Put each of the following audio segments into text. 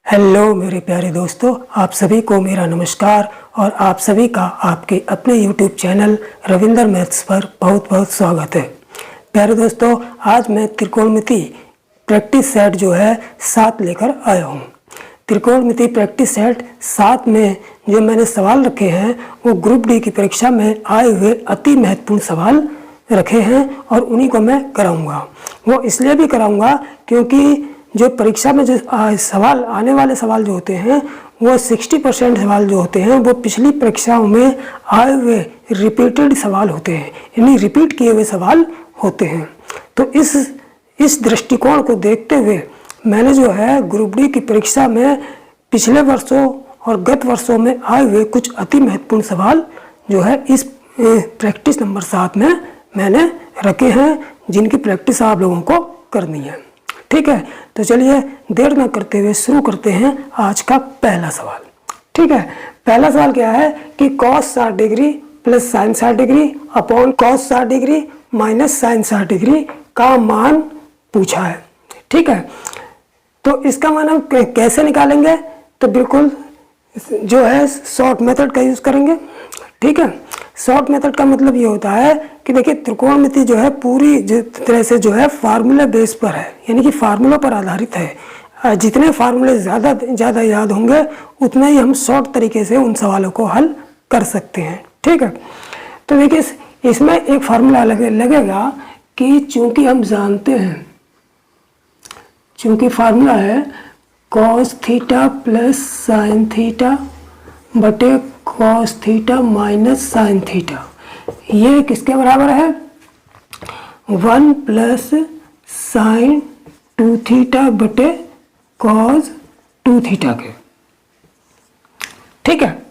Hello मेरे प्यारे दोस्तों, आप सभी को मेरा नमस्कार और आप सभी का आपके अपने यूट्यूब चैनल रविंदर मैथ्स पर बहुत बहुत स्वागत है। प्यारे दोस्तों, आज मैं त्रिकोणमिति प्रैक्टिस सेट जो है 7 लेकर आया हूँ। त्रिकोणमिति प्रैक्टिस सेट 7 में जो मैंने सवाल रखे हैं वो ग्रुप डी की परीक्षा में आए हुए अति महत्वपूर्ण सवाल रखे हैं और उन्हीं को मैं कराऊँगा। वो इसलिए भी कराऊँगा क्योंकि जो परीक्षा में जो सवाल आने वाले सवाल जो होते हैं वो 60% सवाल जो होते हैं वो पिछली परीक्षाओं में आए हुए रिपीटेड सवाल होते हैं, यानी रिपीट किए हुए सवाल होते हैं। तो इस दृष्टिकोण को देखते हुए मैंने जो है ग्रुप डी की परीक्षा में पिछले वर्षों और गत वर्षों में आए हुए कुछ अति महत्वपूर्ण सवाल जो है इस प्रैक्टिस नंबर 7 में मैंने रखे हैं, जिनकी प्रैक्टिस आप लोगों को करनी है। ठीक है, तो चलिए देर न करते हुए शुरू करते हैं आज का पहला सवाल। ठीक है, पहला सवाल क्या है कि cos 60 degree plus sin 60 degree upon cos 60 degree minus sin 60 degree का मान पूछा है। ठीक है, तो इसका मान हम कैसे निकालेंगे? तो बिल्कुल जो है शॉर्ट मेथड का यूज़ करेंगे। ठीक है, शॉर्ट मेथड का मतलब ये होता है कि देखिए त्रिकोणमिति जो है पूरी तरह से जो है फार्मूला बेस पर है, यानी कि फार्मूला पर आधारित है। जितने फार्मूले ज़्यादा याद होंगे उतने ही हम शॉर्ट तरीके से उन सवालों को हल कर सकते हैं। ठीक है, तो देखिए इसमें एक फार्मूला लगेगा कि चूंकि हम जानते हैं, चूंकि फार्मूला है cos theta plus sine theta बटे cos theta minus sine theta, ये किसके बराबर है? 1 प्लस साइन 2 थीटा बटे cos 2 थीटा के। ठीक है,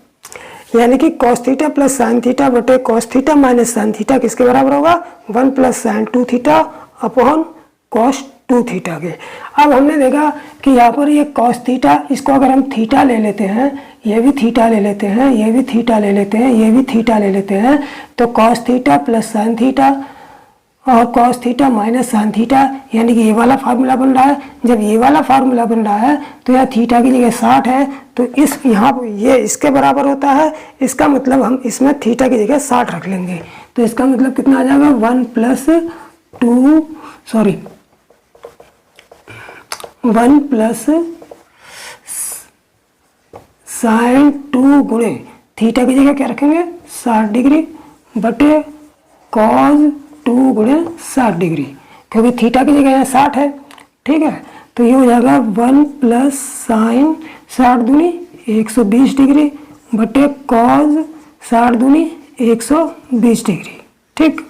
यानी कि cos theta plus sine theta बटे cos theta minus sine theta किसके बराबर होगा? 1 plus sign 2 theta upon cos 2 theta के। अब हमने देखा कि यहाँ पर ये cos थीटा, इसको अगर हम थीटा ले लेते हैं, ये भी थीटा ले लेते हैं, ये भी थीटा ले लेते हैं, ये भी थीटा ले लेते हैं, तो cos theta plus sine theta और cos theta minus sine theta, यानी कि ये वाला फार्मूला बन रहा है। जब ये वाला फार्मूला बन रहा है तो यहाँ थीटा की जगह 60 है, तो इस यहाँ ये इसके बराबर होता है। इसका मतलब हम इसमें थीटा की जगह 60 रख लेंगे, तो इसका मतलब कितना आ जाएगा? 1 प्लस साइन 2 गुणे थीटा की जगह क्या रखेंगे? 60 डिग्री बटे cos 2 गुणे 60 डिग्री, क्योंकि थीटा की जगह यहाँ 60 है। ठीक है, तो ये हो जाएगा 1 प्लस साइन 60 दूनी 120 डिग्री बटे cos 60 दूनी 120 डिग्री। ठीक,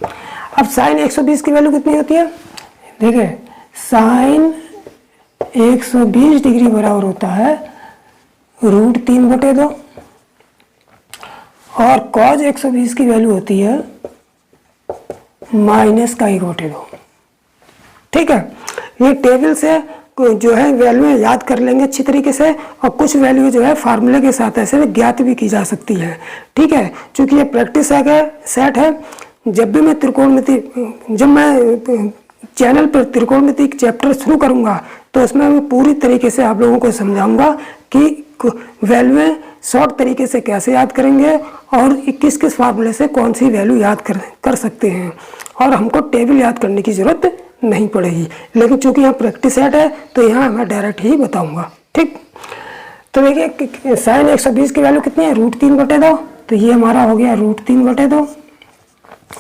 अब साइन 120 की वैल्यू कितनी होती है? देखिए साइन 120 डिग्री बराबर होता है √3/2 और cos 120 की वैल्यू होती है -1/2। ठीक है, ये टेबल से जो है वैल्यू याद कर लेंगे अच्छी तरीके से, और कुछ वैल्यू जो है फार्मूले के साथ ऐसे ज्ञात भी की जा सकती है। ठीक है, क्योंकि ये प्रैक्टिस सेट है। जब मैं चैनल पर त्रिकोणमिति चैप्टर शुरू करूंगा तो उसमें मैं पूरी तरीके से आप लोगों को समझाऊंगा कि वैल्यू शॉर्ट तरीके से कैसे याद करेंगे और किस किस फार्मूले से कौन सी वैल्यू याद कर सकते हैं, और हमको टेबल याद करने की ज़रूरत नहीं पड़ेगी। लेकिन चूंकि यहाँ प्रैक्टिस सेट है तो यहाँ मैं डायरेक्ट ही बताऊंगा। ठीक, तो देखिए साइन 120 की वैल्यू कितनी है? √3/2, तो ये हमारा हो गया √3/2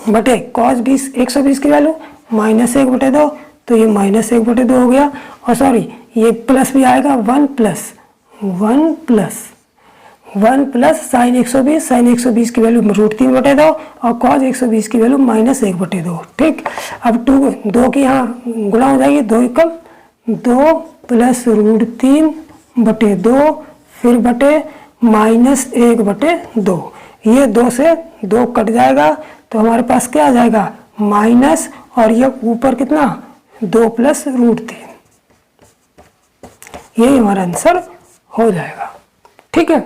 बटे cos 120 की वैल्यू -1/2, तो ये -1/2 हो गया। और सॉरी ये प्लस भी आएगा, 1 प्लस साइन 120 की वैल्यू √3/2 और cos 120 की वैल्यू -1/2। ठीक, अब 2 की यहाँ गुणा हो जाएगी, 2 एकम 2 प्लस √3/2 फिर बटे -1/2, ये 2 से 2 कट जाएगा, तो हमारे पास क्या आ जाएगा? माइनस, और ये ऊपर कितना? 2 प्लस √3, ये हमारा आंसर हो जाएगा। ठीक है,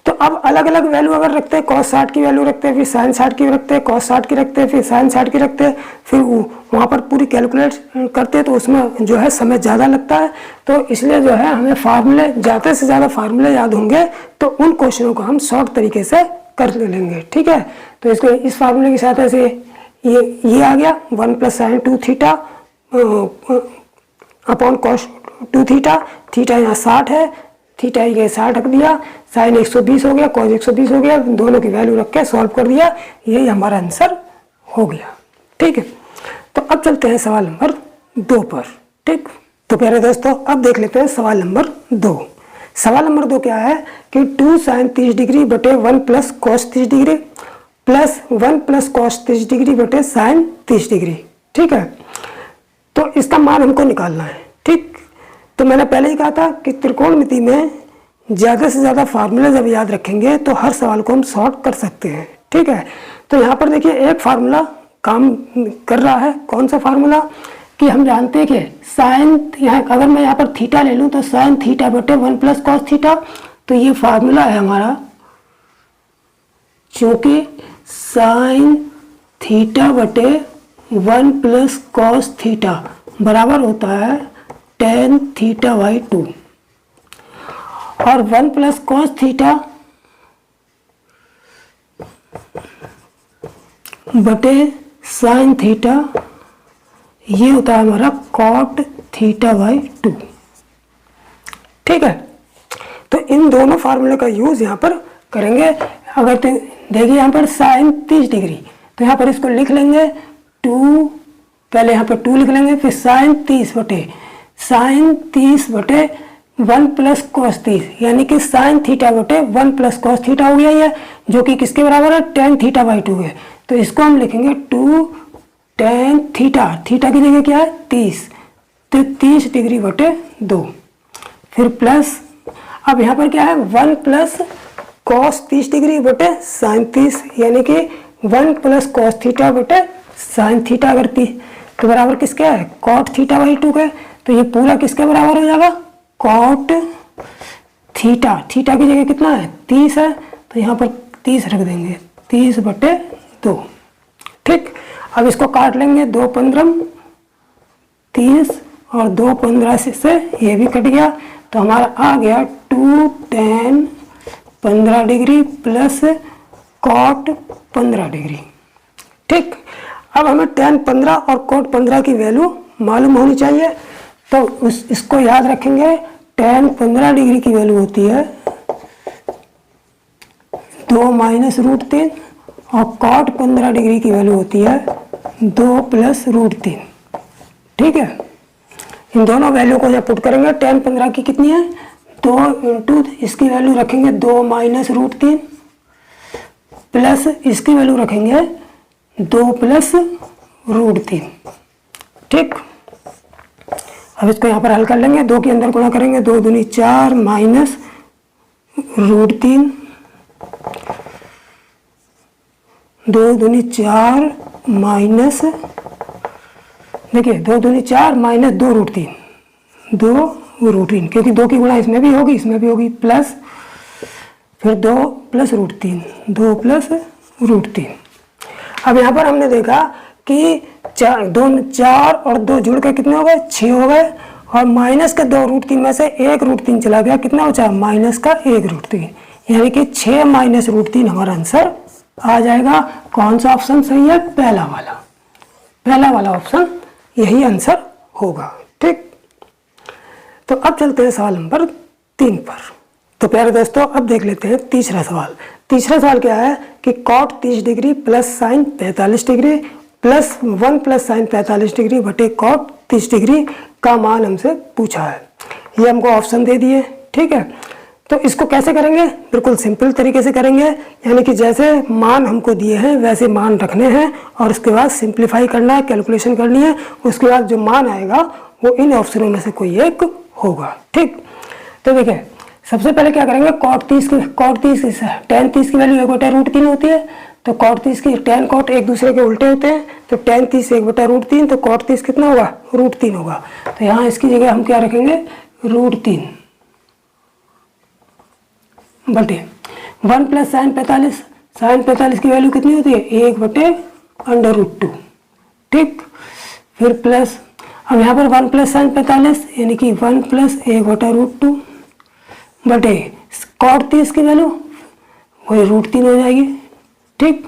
तो अब अलग अलग वैल्यू अगर रखते हैं, cos 60 की वैल्यू रखते हैं, फिर sin 60 की रखते हैं, cos 60 की रखते हैं, फिर sin 60 की रखते हैं, फिर वहाँ पर पूरी कैलकुलेट करते हैं, तो उसमें जो है समय ज़्यादा लगता है। तो इसलिए जो है हमें फार्मूले ज़्यादा से ज़्यादा फार्मूले याद होंगे तो उन क्वेश्चनों को हम शॉर्ट तरीके से कर लेंगे। ठीक है, तो इसको इस फार्मूले की सहायता से ये आ गया 1 + sin 2 theta upon cos 2 theta. Theta यहाँ 60 है, थीटा ये 60 रख दिया, साइन 120 हो गया, कॉस 120 हो गया, दोनों की वैल्यू रख के सॉल्व कर दिया, यही हमारा आंसर हो गया। ठीक है, तो अब चलते हैं सवाल नंबर 2 पर। ठीक, तो प्यारे दोस्तों अब देख लेते हैं सवाल नंबर 2। सवाल नंबर 2 क्या है कि 2 sin 30 डिग्री बटे 1 + cos 30 degree plus 1 + cos 30 degree बटे sin 30 डिग्री। ठीक है, तो इसका मान हमको निकालना है। ठीक, तो मैंने पहले ही कहा था कि त्रिकोणमिति में ज़्यादा से ज़्यादा फार्मूला जब याद रखेंगे तो हर सवाल को हम सॉल्व कर सकते हैं। ठीक है, तो यहाँ पर देखिए एक फार्मूला काम कर रहा है। कौन सा फार्मूला कि हम जानते हैं कि साइन, यहाँ अगर मैं यहाँ पर थीटा ले लूँ तो साइन थीटा बटे 1 + cos थीटा, तो ये फार्मूला है हमारा, चूँकि साइन थीटा बटे 1 + cos थीटा बराबर होता है tan θ/2 और 1 + cos थीटा बटे sin थीटा ये होता है हमारा cot θ/2। ठीक है, तो इन दोनों फार्मूले का यूज यहाँ पर करेंगे। अगर तो देखिए यहाँ पर sin 30 डिग्री, तो यहाँ पर इसको लिख लेंगे 2, पहले यहाँ पर 2 लिख लेंगे, फिर sin 30 बटे 1 + cos 30, यानी कि sin थीटा बटे 1 + cos थीटा हो गया ये, जो कि किसके बराबर है tan θ/2 है। तो इसको हम लिखेंगे 2 tan थीटा, थीटा की जगह क्या है 30, तो 30 डिग्री बटे 2, फिर प्लस, अब यहाँ पर क्या है 1 + cos 30 डिग्री बटे sin 30, यानी कि 1 + cos थीटा बटे sin थीटा, अगर 30 के बराबर किसके है cot θ/2 के, तो ये पूरा किसके बराबर हो जाएगा cot थीटा, थीटा की जगह कितना है 30 है, तो यहाँ पर 30 रख देंगे, 30 बटे 2। ठीक, अब इसको काट लेंगे, 2 × 15 30 और 2 × 15 से ये भी कट गया, तो हमारा आ गया 2 tan 15 degree plus cot 15 degree. ठीक, अब हमें tan 15 और cot 15 की वैल्यू मालूम होनी चाहिए, तो इसको याद रखेंगे। tan 15 डिग्री की वैल्यू होती है 2 - √3 और cot 15 डिग्री की वैल्यू होती है 2 + √3। ठीक है, इन दोनों वैल्यू को जब पुट करेंगे, tan 15 की कितनी है 2 × इसकी वैल्यू रखेंगे 2 - √3 प्लस इसकी वैल्यू रखेंगे 2 + √3। ठीक, अब इसको यहाँ पर हल कर लेंगे, 2 के अंदर गुणा करेंगे, 2 दूनी 4 माइनस √3, 2 दूनी 4 माइनस, देखिए 2 दूनी 4 माइनस 2 √3, 2 √3, क्योंकि 2 की गुणा इसमें भी होगी इसमें भी होगी, प्लस फिर 2 + √3, 2 + √3। अब यहाँ पर हमने देखा कि 4 और 2 जुड़ के कितने हो गए 6 हो गए, और माइनस के 2 √3 में से 1 √3 चला गया, कितना बचा माइनस का 1 √3, यानी कि 6 - √3 हमारा आंसर आ जाएगा। कौन सा ऑप्शन सही है, पहला वाला ऑप्शन यही आंसर होगा। ठीक, तो अब चलते हैं सवाल नंबर 3 पर। तो प्यारे दोस्तों अब देख लेते हैं तीसरा सवाल। तीसरा सवाल क्या है कि cot 30 degree plus sin 45 degree plus 1 + sin 45 degree बटे cot 30 डिग्री का मान हमसे पूछा है। ये हमको ऑप्शन दे दिए। ठीक है, तो इसको कैसे करेंगे, बिल्कुल सिंपल तरीके से करेंगे, यानी कि जैसे मान हमको दिए हैं वैसे मान रखने हैं और उसके बाद सिंप्लीफाई करना है, कैलकुलेशन करनी है, उसके बाद जो मान आएगा वो इन ऑप्शनों में से कोई एक होगा। ठीक, तो देखिए सबसे पहले क्या करेंगे, cot 30 tan 30 की वैल्यू 1/√3 होती है, तो cot 30 की tan cot एक दूसरे के उल्टे होते हैं, तो tan 30 1/√3, तो cot 30 कितना होगा √3 होगा, तो यहाँ इसकी जगह हम क्या रखेंगे √3 बटे 1 प्लस साइन 45 की वैल्यू कितनी होती है 1/√2। ठीक, फिर प्लस, अब यहाँ पर 1 प्लस साइन 45 यानी कि 1 प्लस 1/√2 बटे कॉट 30 की वैल्यू वही √3 हो जाएगी। ठीक,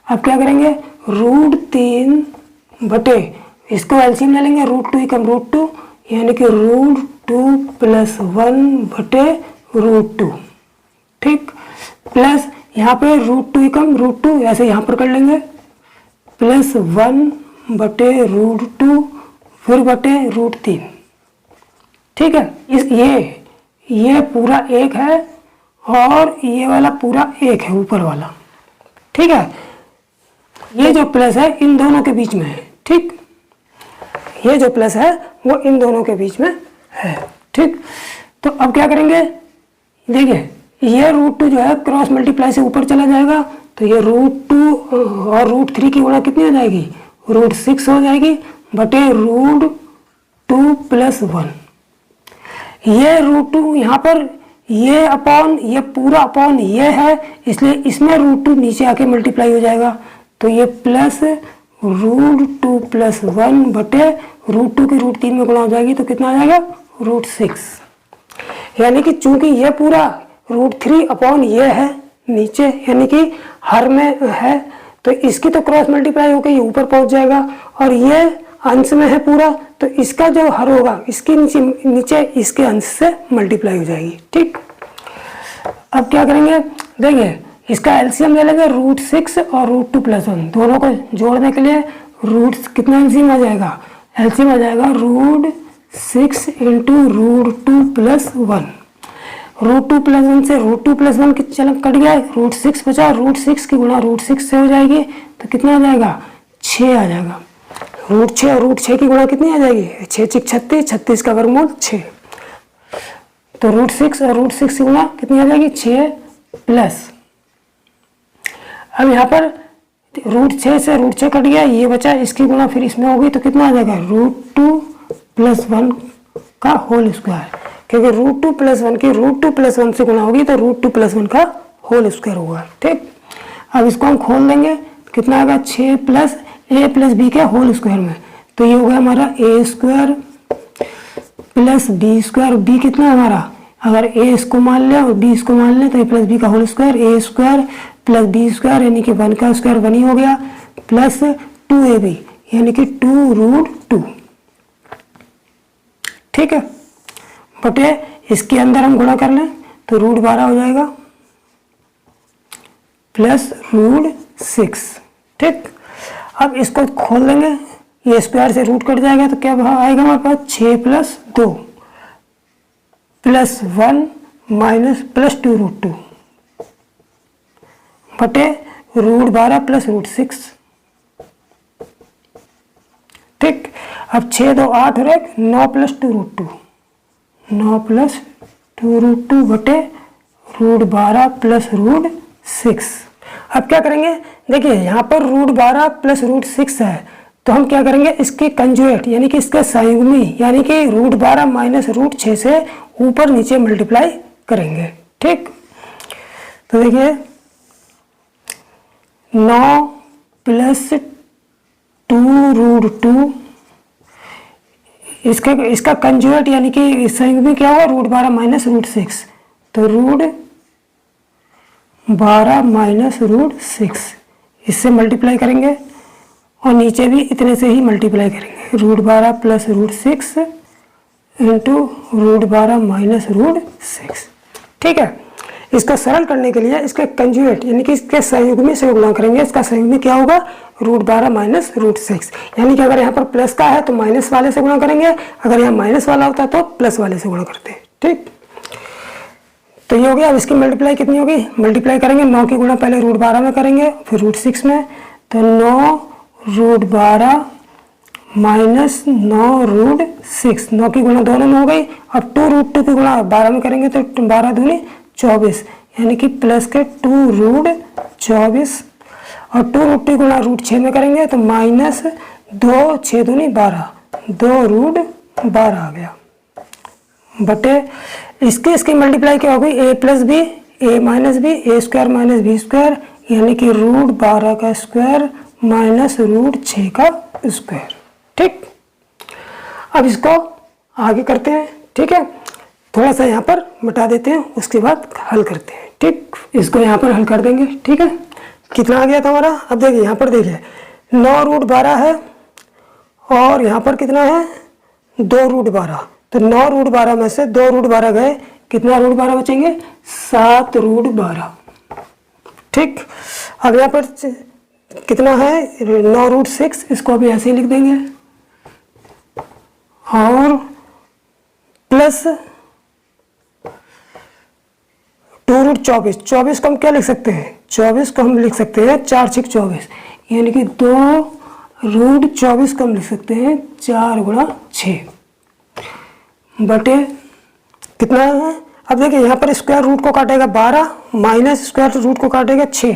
अब क्या करेंगे √3 बटे इसको एलसीएम ले लेंगे, √2 कम √2 यानी कि √2 + 1 बटे √2। ठीक, प्लस यहाँ पे √2 कम √2 ऐसे यहाँ पर कर लेंगे, प्लस 1 बटे √2 फिर बटे √3। ठीक है, ये पूरा 1 है और ये वाला पूरा 1 है ऊपर वाला। ठीक है, ये जो प्लस है इन दोनों के बीच में है। ठीक, ये जो प्लस है वो इन दोनों के बीच में है। ठीक, तो अब क्या करेंगे, देखिए ये √2 जो है क्रॉस मल्टीप्लाई से ऊपर चला जाएगा, तो ये √2 और √3 की गुणा कितनी हो जाएगी √6 हो जाएगी बटे √2 + 1। ये √2 यहाँ पर ये अपॉन ये पूरा अपॉन ये है, इसलिए इसमें √2 नीचे आके मल्टीप्लाई हो जाएगा, तो ये प्लस √2 + 1 बटे √2 की √3 में गुणा हो जाएगी, तो कितना आ जाएगा √6। यानी कि चूंकि ये पूरा √3 अपॉन ये है नीचे यानी कि हर में है, तो इसकी तो क्रॉस मल्टीप्लाई होकर ये ऊपर पहुंच जाएगा, और ये अंश में है पूरा, तो इसका जो हर होगा इसके नीचे इसके अंश से मल्टीप्लाई हो जाएगी। ठीक, अब क्या करेंगे, देखिए इसका एलसीएम ले लेंगे √6 और √2 + 1 दोनों को जोड़ने के लिए कितना एलसीएम आ जाएगा, एलसीएम आ जाएगा √6 × √2 + 1। √2 + 1 से √2 + 1 की चलन कट गया, √6 बचा, √6 की गुणा √6 से हो जाएगी, तो कितना आ जाएगा 6 आ जाएगा। √6 और √6 की गुणा कितनी आ जाएगी 6 × 6 = 36, 36 का वर्गमूल 6, तो √6 और √6 की गुणा कितनी आ जाएगी 6 प्लस, अब यहाँ पर √6 से √6 कट गया, ये बचा, इसकी गुणा फिर इसमें होगी, तो कितना आ जाएगा √2 + 1 का होल स्क्वायर, क्योंकि √2 + 1 की √2 + 1 से गुणा होगी तो √2 + 1 का होल स्क्वायर होगा। ठीक, अब इसको हम खोल देंगे, कितना आएगा 6 + a + b के होल स्क्वायर में, तो ये हो गया हमारा a² + b², b कितना हमारा, अगर a इसको मान लें और b इसको मान लें तो a + b का होल स्क्वायर, a² + b² यानी कि 1 का स्क्वायर 1 ही हो गया, प्लस 2ab यानी कि 2√2। ठीक है, बटे इसके अंदर हम गुणा कर लें तो √12 हो जाएगा प्लस √6। ठीक, अब इसको खोल देंगे, ये स्क्वायर से रूट कट जाएगा, तो क्या आएगा हमारे पास 6 + 2 + 1 - +2√2 बटे √12 + √6। ठीक, अब 6 2 8 और 1 9 + 2√2, 9 + 2√2 बटे √12 + √6। अब क्या करेंगे, देखिए यहाँ पर √12 + √6 है, तो हम क्या करेंगे इसके कंजुगेट यानी कि इसके संयुग्मी यानी कि √12 - √6 से ऊपर नीचे मल्टीप्लाई करेंगे। ठीक, तो देखिए 9 + 2√2 इसका कंजुगेट यानी कि संयुग्मी क्या होगा √12 - √6, तो √12 - √6 इससे मल्टीप्लाई करेंगे और नीचे भी इतने से ही मल्टीप्लाई करेंगे, √12 + √6 × √12 - √6। ठीक है, इसको सरल करने के लिए इसके कंजुगेट यानी कि इसके संयुग्मी से गुणा करेंगे, इसका संयुग्मी क्या होगा √12 - √6, यानी कि अगर यहाँ पर प्लस का है तो माइनस वाले से गुणा करेंगे, अगर यहाँ माइनस वाला होता तो प्लस वाले से गुणा करते हैं। ठीक, तो ये हो गया। अब इसकी मल्टीप्लाई कितनी होगी, मल्टीप्लाई करेंगे 9 की गुणा पहले √12 में करेंगे फिर √6 में, तो 9 √12 - 9 √6, 9 की गुणा दोनों में हो गई। अब 2√2 की गुणा 12 में करेंगे तो 12 दूनी 24 यानी कि प्लस के 2√24, और 2√2 की गुणा √6 में करेंगे तो -2 6 दूनी 12, 2√12 आ गया बटे इसकी मल्टीप्लाई क्या होगी a + b a minus b, a square minus b square, यानी कि रूट 12 का स्क्वायर माइनस रूट 6 का स्क्वायर। ठीक, अब इसको आगे करते हैं। ठीक है, थोड़ा सा यहाँ पर मिटा देते हैं, उसके बाद हल करते हैं। ठीक, इसको यहाँ पर हल कर देंगे। ठीक है, कितना आ गया था हमारा? अब देखिए यहाँ पर देखिए 9 रूट 12 है और यहाँ पर कितना है 2 रूट 12। तो 9 रूट 12 में से 2 रूट 12 गए, कितना रूट 12 बचेंगे? 7 रूट 12। ठीक, अब यहाँ पर कितना है 9 रूट 6, इसको अभी ऐसे ही लिख देंगे और प्लस 2 रूट 24। 24 को हम क्या लिख सकते हैं? 24 को हम लिख सकते हैं 4 6 24, यानी कि 2 रूट 24 को हम लिख सकते हैं 4 गुणा 6 बटे कितना है? अब देखिए यहाँ पर स्क्वायर रूट को काटेगा 12 माइनस स्क्वायर रूट को काटेगा 6,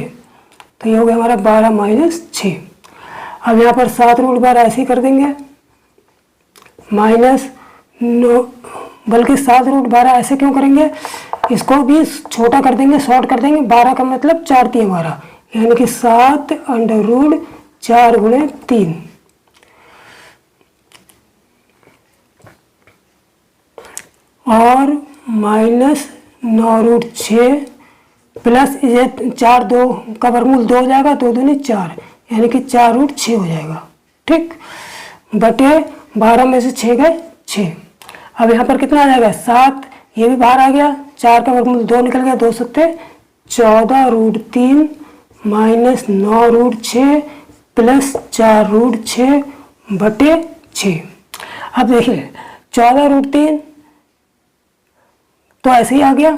तो ये हो गया हमारा 12 माइनस 6। अब यहाँ पर 7 रूट 12 ऐसे ही कर देंगे माइनस 9, बल्कि 7 रूट 12 ऐसे क्यों करेंगे? इसको भी छोटा कर देंगे, शॉर्ट कर देंगे। 12 का मतलब 4 3 12, यानी कि 7 अंडर रूट 4 गुणे 3 और माइनस 9 रूट 6 प्लस ये 4 2 का वर्गमूल 2 हो जाएगा, 2 दूनी 4, यानी कि 4 रूट 6 हो जाएगा। ठीक, बटे 12 में से 6 गए 6। अब यहाँ पर कितना आ जाएगा 7, ये भी बाहर आ गया, 4 का वर्गमूल 2 निकल गया, 2 सत्ते 14 root 3 minus 9 root 6 plus 4 root 6 बटे 6। अब देखिए 14 रूट 3 तो ऐसे ही आ गया,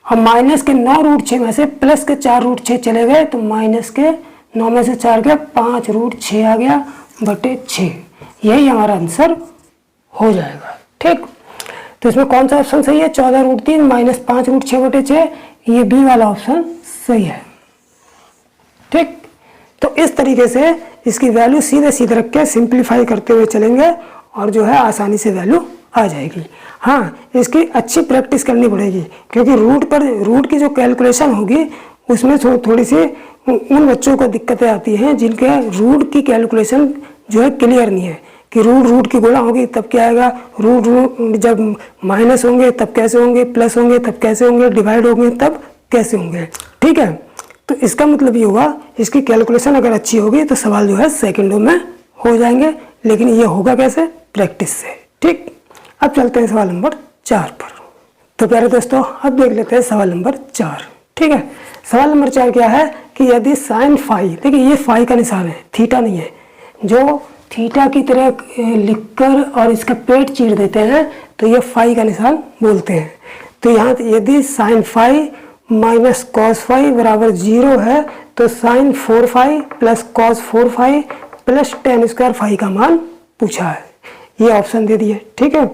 हम माइनस के 9 रूट 6 में से प्लस के 4 रूट 6 चले गए, तो माइनस के 9 में से 4 गया, 5 रूट 6 आ गया बटे 6। यही हमारा आंसर हो जाएगा। ठीक, तो इसमें कौन सा ऑप्शन सही है? 14 रूट 3 माइनस 5 रूट 6 बटे 6, ये बी वाला ऑप्शन सही है। ठीक, तो इस तरीके से इसकी वैल्यू सीधे सीधे रख के सिंप्लीफाई करते हुए चलेंगे और जो है आसानी से वैल्यू आ जाएगी। हाँ, इसकी अच्छी प्रैक्टिस करनी पड़ेगी, क्योंकि रूट की जो कैलकुलेशन होगी उसमें थोड़ी सी उन बच्चों को दिक्कतें आती हैं जिनके रूट की कैलकुलेशन जो है क्लियर नहीं है कि रूट की गुणा होगी तब क्या आएगा, रूट जब माइनस होंगे तब कैसे होंगे, प्लस होंगे तब कैसे होंगे, डिवाइड होंगे तब कैसे होंगे। ठीक है, तो इसका मतलब ये होगा इसकी कैलकुलेशन अगर अच्छी होगी तो सवाल जो है सेकंडों में हो जाएंगे, लेकिन ये होगा कैसे? प्रैक्टिस से। ठीक, अब चलते हैं सवाल नंबर 4 पर। तो प्यारे दोस्तों, अब देख लेते हैं सवाल नंबर 4। ठीक है, सवाल नंबर 4 क्या है कि यदि साइन फाई, देखिए ये फाई का निशान है, थीटा नहीं है, जो थीटा की तरह लिखकर और इसका पेट चीर देते हैं तो ये फाई का निशान बोलते हैं। तो यहाँ यदि sine phi minus cos phi बराबर 0 है तो sine 4 phi plus cos 4 phi plus tan square phi का मान पूछा है, ये ऑप्शन दे दिए। ठीक है,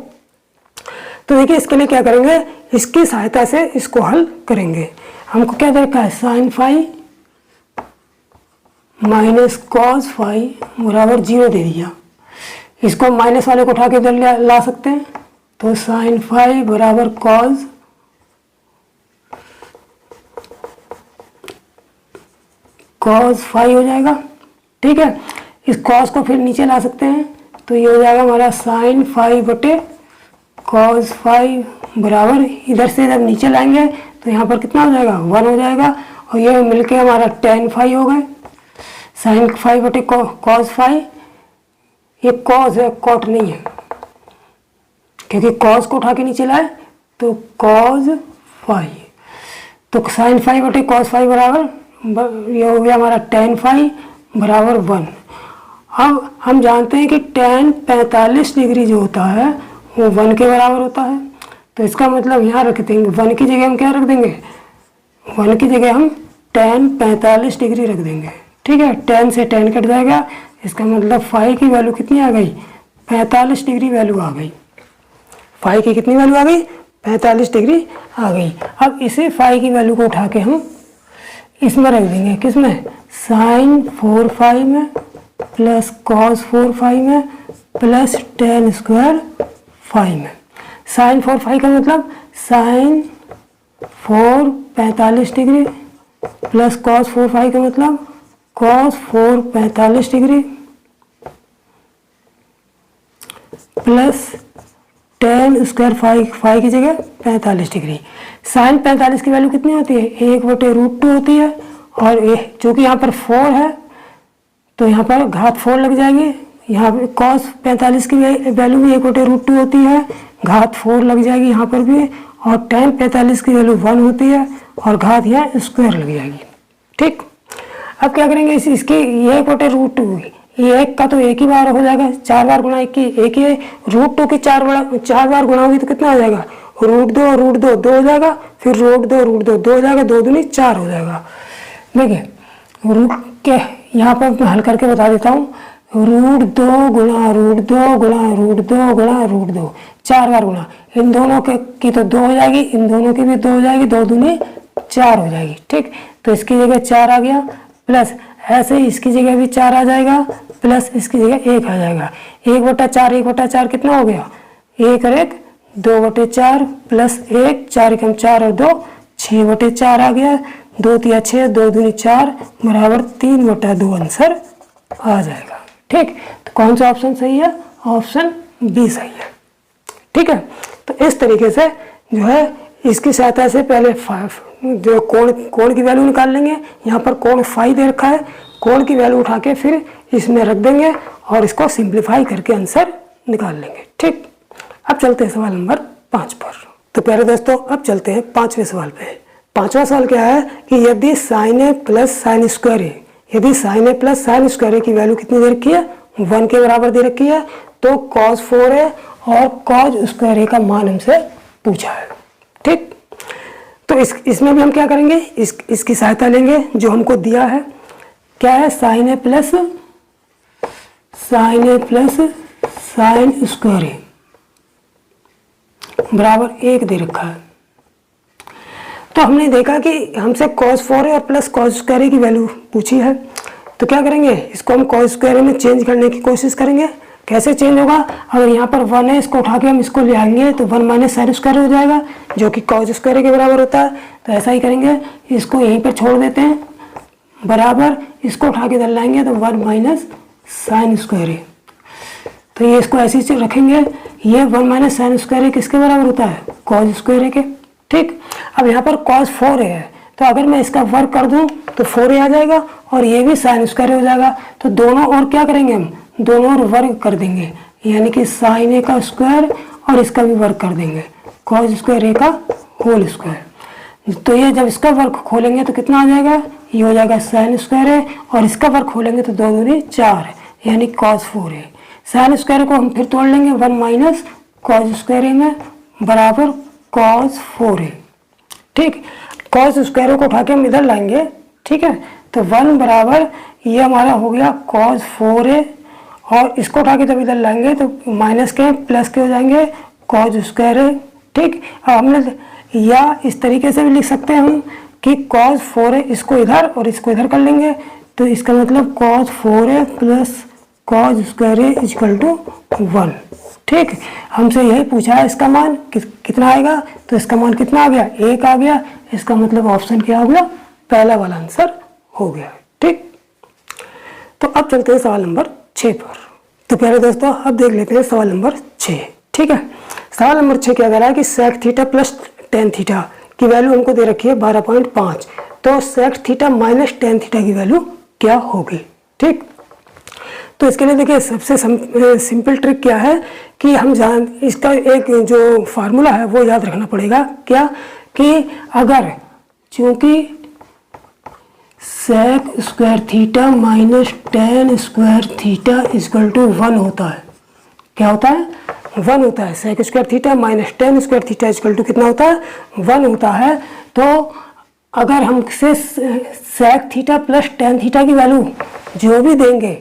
तो देखिए इसके लिए क्या करेंगे, इसकी सहायता से इसको हल करेंगे। हमको क्या देखा है, sine phi minus cos phi बराबर 0 दे दिया, इसको माइनस वाले को उठा के इधर ला सकते हैं, तो साइन फाई बराबर कॉस फाई हो जाएगा। ठीक है, इस कॉस को फिर नीचे ला सकते हैं, तो ये हो जाएगा हमारा साइन फाई बटे कॉस फाई बराबर, इधर से जब नीचे लाएंगे तो यहाँ पर कितना हो जाएगा 1 हो जाएगा, और ये मिलके हमारा टेन फाई हो गए। साइन फाई बटे कॉस फाई, ये कॉस है कॉट नहीं है, क्योंकि कॉस को उठा के नीचे लाए तो कॉस फाई, तो साइन फाई बटे कॉस फाई बराबर ये हो गया हमारा टेन फाई बराबर 1। अब हम जानते हैं कि टेन 45 डिग्री जो होता है वो 1 के बराबर होता है, तो इसका मतलब यहाँ रख देंगे 1 की जगह हम क्या रख देंगे, 1 की जगह हम टेन 45 डिग्री रख देंगे। ठीक है, 10 से 10 कट जाएगा, इसका मतलब फाई की वैल्यू कितनी आ गई, 45 डिग्री वैल्यू आ गई। फाई की कितनी वैल्यू आ गई, 45 डिग्री आ गई। अब इसे फाई की वैल्यू को उठा के हम इसमें रख देंगे, किसमें, साइन 4 फाई में प्लस कॉस 4 फाई में प्लस टेन स्क्वायर फाई में। साइन 4 फाई का मतलब sine 4 45 degree plus cos 4 phi का मतलब cos 4 45 degree plus tan square phi की जगह 45 डिग्री। साइन 45 की वैल्यू कितनी होती है? 1/√2 होती है। और चूँकि यहाँ पर 4 है तो यहाँ पर घात 4 लग जाएगी। यहाँ पर कॉस 45 की वैल्यू भी 1/√2 होती है, घात 4 लग जाएगी यहाँ पर भी। और टेन 45 की वैल्यू 1 होती है और घात यहाँ स्क्वायर लग जाएगी। ठीक, अब क्या करेंगे? इसकी ये 1/√2 ये एक का तो एक ही बार हो जाएगा, 4 बार गुणा एक ही है। √2 की 4 बार गुणा होगी तो कितना हो जाएगा? √2 2 हो जाएगा, फिर √2 2 हो जाएगा, 2 दूनी 4 हो जाएगा। देखिए रूट के यहाँ पर मैं हल करके बता देता हूँ। √2 गुणा √2 गुणा √2 गुणा √2, 4 बार गुणा। इन दोनों की तो 2 हो जाएगी, इन दोनों की भी 2 हो जाएगी, 2 दूनी 4 हो जाएगी। ठीक, तो इसकी जगह 4 आ गया, प्लस ऐसे ही इसकी जगह भी 4 आ जाएगा, प्लस इसकी जगह 1 आ जाएगा। 1/4 कितना हो गया? 1 और 1 2/4 प्लस 1 4 एकम 4 और 2 6/4 आ गया। 2 तिया 6 2 दूनी 4 बराबर 3/2 आंसर आ जाएगा। ठीक, तो कौन सा ऑप्शन सही है? ऑप्शन बी सही है। ठीक है, तो इस तरीके से जो है इसकी सहायता से पहले जो कोण की वैल्यू निकाल लेंगे। यहाँ पर कोण फाई दे रखा है, कोण की वैल्यू उठा के फिर इसमें रख देंगे और इसको सिंप्लीफाई करके आंसर निकाल लेंगे। ठीक, अब चलते हैं सवाल नंबर 5 पर। तो प्यारे दोस्तों अब चलते हैं 5वें सवाल पे। 5वां सवाल क्या है कि यदि साइन ए प्लस साइन स्क्वायर ए, यदि साइन ए प्लस साइन स्क्वायर ए की वैल्यू कितनी दे रखी है? 1 के बराबर दे रखी है, तो कॉस 4a और कॉस स्क्वायर ए का मान हमसे पूछा है। ठीक, तो इसमें भी हम क्या करेंगे? इसकी सहायता लेंगे जो हमको दिया है। क्या है? साइन ए प्लस साइन स्क्वायर ए बराबर 1 दे रखा है। तो हमने देखा कि हमसे कॉस 4a और प्लस कॉस स्क्वायर ए की वैल्यू पूछी है, तो क्या करेंगे? इसको हम कॉस स्क्वायर ए में चेंज करने की कोशिश करेंगे। कैसे चेंज होगा? अगर यहाँ पर 1 है, इसको उठा के हम इसको ले आएंगे तो 1 माइनस साइन स्क्वायर हो जाएगा जो कि कॉस स्क्वायर के बराबर होता है। तो ऐसा ही करेंगे, इसको यहीं पर छोड़ देते हैं बराबर, इसको उठा के इधर लाएंगे तो 1 माइनस साइन स्क्वायर है। तो ये इसको ऐसे ही रखेंगे। ये 1 माइनस साइन स्क्वायर किसके बराबर होता है? कॉस स्क्वायर के। ठीक, अब यहाँ पर कॉस 4 है, तो अगर मैं इसका वर्ग कर दूं तो 4a आ जाएगा और ये भी साइन स्क्वायर हो जाएगा। तो दोनों और क्या करेंगे? हम दोनों और वर्ग कर देंगे, यानी कि साइन ए का स्क्वायर और इसका भी वर्ग कर देंगे, कॉस स्क्वायर ए का होल स्क्वायर। तो ये जब इसका वर्ग खोलेंगे तो कितना आ जाएगा? ये हो जाएगा साइन स्क्वायर है, और इसका वर्ग खोलेंगे तो 2 दूनी 4 है, यानी कॉस 4 है। साइन स्क्वायर को हम फिर तोड़ लेंगे 1 माइनस कॉस स्क्वायर ए में बराबर कॉस 4 है। ठीक, कॉस स्क्वायर को उठा के हम इधर लाएंगे। ठीक है, तो 1 बराबर ये हमारा हो गया कॉस 4a, और इसको उठा के जब इधर लाएंगे तो माइनस के प्लस के हो जाएंगे कॉस स्क्वायर है। ठीक, अब हमने या इस तरीके से भी लिख सकते हैं हम कि कॉस 4a इसको इधर और इसको इधर कर लेंगे, तो इसका मतलब cos 4a plus cos square a equal to 1। ठीक, हमसे यही पूछा है इसका मान कितना आएगा, तो इसका मान कितना आ गया? 1 आ गया। इसका मतलब ऑप्शन क्या हो गया? पहला वाला आंसर हो गया। ठीक, तो अब चलते हैं सवाल नंबर 6 पर। तो प्यारे दोस्तों अब देख लेते हैं सवाल नंबर 6। ठीक है, सवाल नंबर 6 क्या कह रहा है कि sec theta plus tan theta की वैल्यू हमको दे रखी है 12.5, तो sec theta minus tan theta की वैल्यू क्या होगी? ठीक, तो इसके लिए देखिए सबसे सिंपल ट्रिक क्या है कि हम इसका एक जो फार्मूला है वो याद रखना पड़ेगा। क्या कि अगर चूंकि sec square theta minus tan square theta equal to 1 होता है, क्या होता है? 1 होता है। Sec square theta minus tan square theta equal to कितना होता है? 1 होता है। तो अगर हमसे sec theta plus tan theta की वैल्यू जो भी देंगे,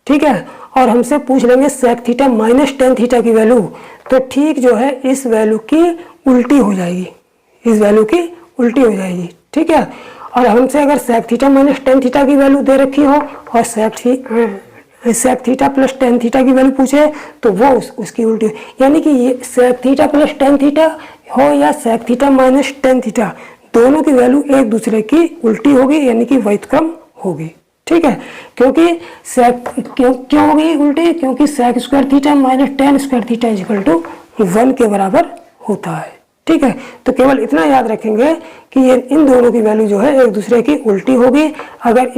ठीक है, और हमसे पूछ लेंगे sec theta minus tan theta की वैल्यू, तो ठीक जो है इस वैल्यू की उल्टी हो जाएगी, इस वैल्यू की उल्टी हो जाएगी। ठीक है, और हमसे अगर sec theta minus tan theta की वैल्यू दे रखी हो और sec theta plus tan theta की वैल्यू पूछे तो वो उसकी उल्टी, यानी कि ये sec theta plus tan theta हो या sec theta minus tan theta, दोनों की वैल्यू एक दूसरे की उल्टी होगी, यानी कि व्युत्क्रम होगी। ठीक है, क्योंकि क्यों होगी उल्टी? क्योंकि sec square theta minus tan square theta equal to 1 के बराबर होता है। ठीक है, तो केवल इतना याद रखेंगे कि ये इन दोनों की वैल्यू जो है एक दूसरे की उल्टी होगी। अगर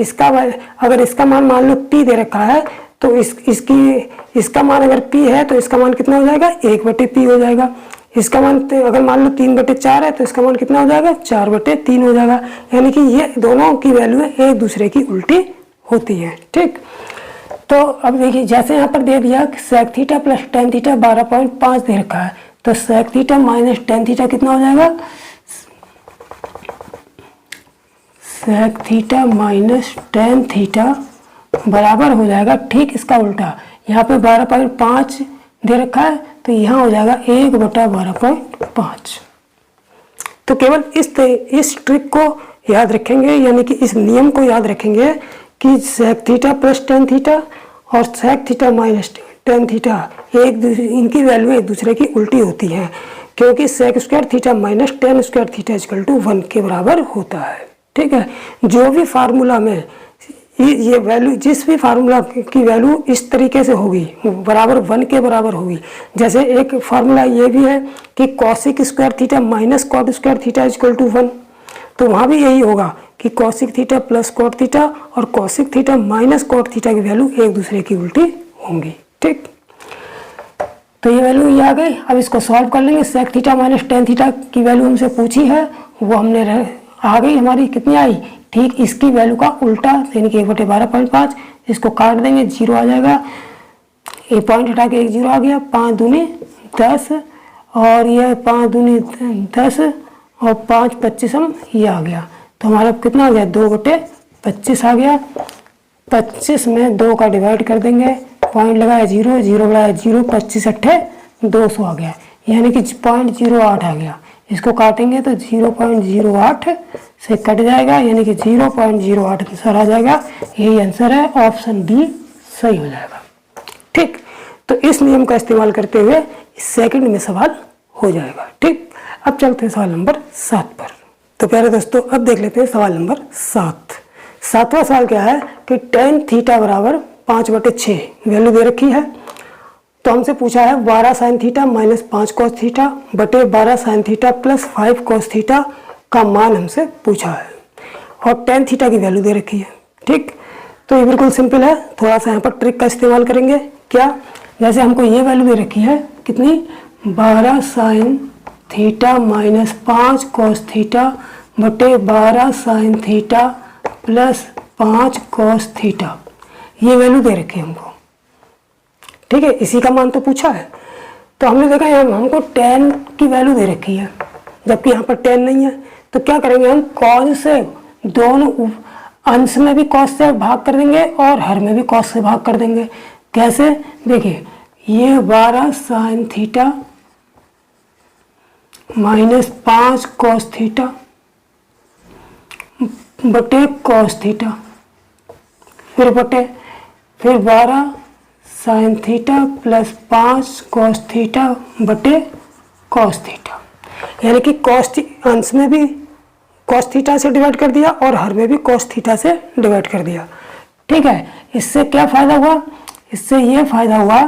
इसका मान मान लो p दे रखा है तो इसका मान अगर p है तो इसका मान कितना हो जाएगा? 1/p हो जाएगा। इसका मान अगर मान लो 3/4 है तो इसका मान कितना हो जाएगा? 4/3 हो जाएगा। यानी कि ये दोनों की वैल्यू एक दूसरे की उल्टी होती है। ठीक, तो अब देखिए जैसे यहाँ पर दे दिया sec theta plus tan theta 12.5 दे रखा है, तो sec theta minus tan theta कितना हो जाएगा? Sec theta minus tan theta बराबर हो जाएगा ठीक इसका उल्टा। यहाँ पे 12.5 दे रखा है तो यहाँ हो जाएगा 1/12.5। तो केवल इस ट्रिक को याद रखेंगे, यानी कि इस नियम को याद रखेंगे कि sec theta plus tan theta और sec theta minus tan theta इनकी वैल्यू एक दूसरे की उल्टी होती है, क्योंकि sec square theta minus tan square theta equal to 1 के बराबर होता है। ठीक है, जो भी फार्मूला में ये वैल्यू, जिस भी फार्मूला की वैल्यू इस तरीके से होगी बराबर 1 के बराबर होगी, जैसे एक फार्मूला ये भी है कि cosec square theta minus cot square theta equal to 1, तो वहाँ भी यही होगा कि cosec theta plus cot theta और cosec theta minus cot theta की वैल्यू एक दूसरे की उल्टी होंगी। ठीक, तो ये वैल्यू ये आ गई। अब इसको सॉल्व कर लेंगे। Sec theta minus tan theta की वैल्यू हमसे पूछी है, वो हमने आ गई हमारी, कितनी आई? ठीक इसकी वैल्यू का उल्टा, यानी कि 1/12.5। इसको काट देंगे, 0 आ जाएगा, ये पॉइंट हटा के 1 0 आ गया। 5 दूनी 10 और ये 5 दूनी 10 और 5 25 ये आ गया, तो हमारा कितना आ गया? 2/25 आ गया। 25 में 2 का डिवाइड कर देंगे, पॉइंट लगाया 0, 0 लगाया 0, 25 8 200 आ गया, यानी कि 0.08 आ गया। इसको काटेंगे तो 0.08 से कट जाएगा, यानी कि 0.08 आंसर आ जाएगा। यही आंसर है, ऑप्शन डी सही हो जाएगा। ठीक, तो इस नियम का इस्तेमाल करते हुए सेकंड में सवाल हो जाएगा। ठीक, अब चलते हैं सवाल नंबर 7 पर। तो प्यारे दोस्तों, अब देख लेते हैं सवाल नंबर 7। 7वां सवाल क्या है कि टेन थीटा बराबर 5/6 वैल्यू दे रखी है, तो हमसे पूछा है 12 sine theta minus 5 cos theta बटे 12 sine theta plus 5 cos theta का मान हमसे पूछा है, और टेन थीटा की वैल्यू दे रखी है। ठीक, तो ये बिल्कुल सिंपल है, थोड़ा सा यहाँ पर ट्रिक का इस्तेमाल करेंगे। क्या? जैसे हमको ये वैल्यू दे रखी है कितनी? 12 sine theta minus 5 cos theta बटे 12 sine theta plus 5 cos theta, ये वैल्यू दे रखी है हमको। ठीक है, इसी का मान तो पूछा है। तो हमने देखा यहाँ हमको टेन की वैल्यू दे रखी है, जबकि यहाँ पर टेन नहीं है, तो क्या करेंगे हम? कॉस से दोनों अंश में भी कॉस से भाग कर देंगे और हर में भी कॉस से भाग कर देंगे। कैसे? देखिए, ये 12 sine theta minus 5 cos theta बटे कॉस थीटा, फिर 12 sine theta plus 5 cos theta बटे कॉस थीटा, यानी कि अंश में भी कॉस थीटा से डिवाइड कर दिया और हर में भी कॉस थीटा से डिवाइड कर दिया। ठीक है, इससे क्या फ़ायदा हुआ? इससे ये फ़ायदा हुआ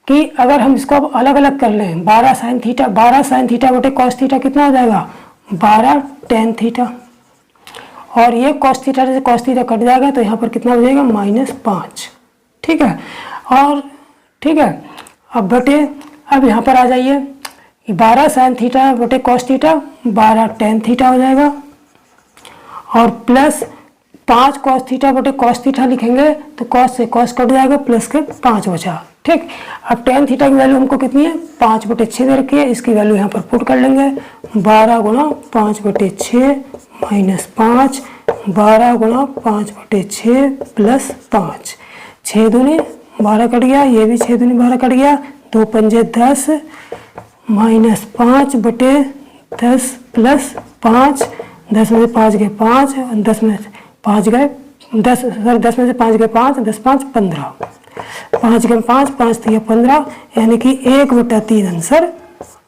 कि अगर हम इसको अब अलग अलग कर लें, 12 साइन थीटा बटे कॉस थीटा कितना हो जाएगा? 12 टेन थीटा, और ये कॉस थीटा से कॉस थीटा कट जाएगा, तो यहाँ पर कितना हो जाएगा? -5। ठीक है, और ठीक है, अब यहाँ पर आ जाइए, 12 साइन थीटा बटे कॉस थीटा 12 टेन थीटा हो जाएगा, और प्लस 5 कॉस थीटा बटे कॉस थीटा लिखेंगे तो कॉस से कॉस कट जाएगा, प्लस के 5 बचा। ठीक, अब टेन थीटा की वैल्यू हमको कितनी है? 5/6 दे रखी है, इसकी वैल्यू यहाँ पर पुट कर लेंगे। 12 गुणा 5/6 माइनस 5, 12 गुणा 5/6 प्लस 5, 6 दूनी 12 कट गया, ये भी 6 दूनी 12 कट गया, 2 पंजे 10 माइनस 5/10 प्लस 5, 10 में से 5 गए 5, 10 में से 5 गए 10 में से 5 गए 5, 10 5 15, 5 के 5, 5 तो ये 15, यानी कि 1/3 आंसर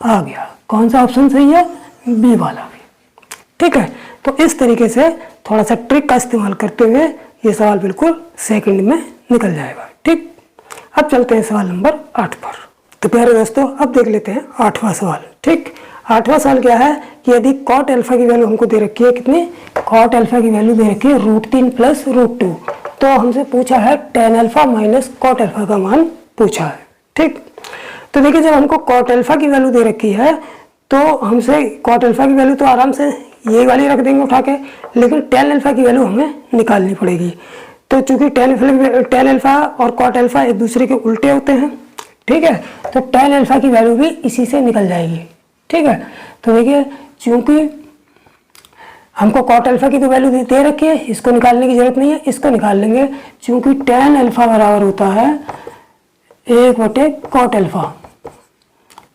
आ गया। कौन सा ऑप्शन सही है? बी वाला भी। ठीक है, तो इस तरीके से थोड़ा सा ट्रिक का इस्तेमाल करते हुए ये सवाल बिल्कुल सेकंड में निकल जाएगा। ठीक, अब चलते हैं सवाल नंबर 8 पर। तो प्यारे दोस्तों, अब देख लेते हैं 8वां सवाल। ठीक, 8वां सवाल क्या है कि यदि कॉट अल्फा की वैल्यू हमको दे रखी है, कितनी? कॉट अल्फा की वैल्यू दे रखी है √3 + √2, तो हमसे पूछा है tan alpha minus cot alpha का मान पूछा है। ठीक, तो देखिए जब हमको कॉट अल्फा की वैल्यू दे रखी है तो हमसे कॉट अल्फा की वैल्यू तो आराम से ये वाली रख देंगे उठा के, लेकिन tan अल्फा की वैल्यू हमें निकालनी पड़ेगी। तो चूंकि tan अल्फा और कॉट अल्फा एक दूसरे के उल्टे होते हैं, ठीक है, तो tan अल्फा की वैल्यू भी इसी से निकल जाएगी। ठीक है, तो देखिए चूंकि हमको कॉट अल्फा की तो वैल्यू दे रखी है, इसको निकालने की जरूरत नहीं है, इसको निकाल लेंगे। चूंकि tan अल्फा बराबर होता है 1/कॉट अल्फा,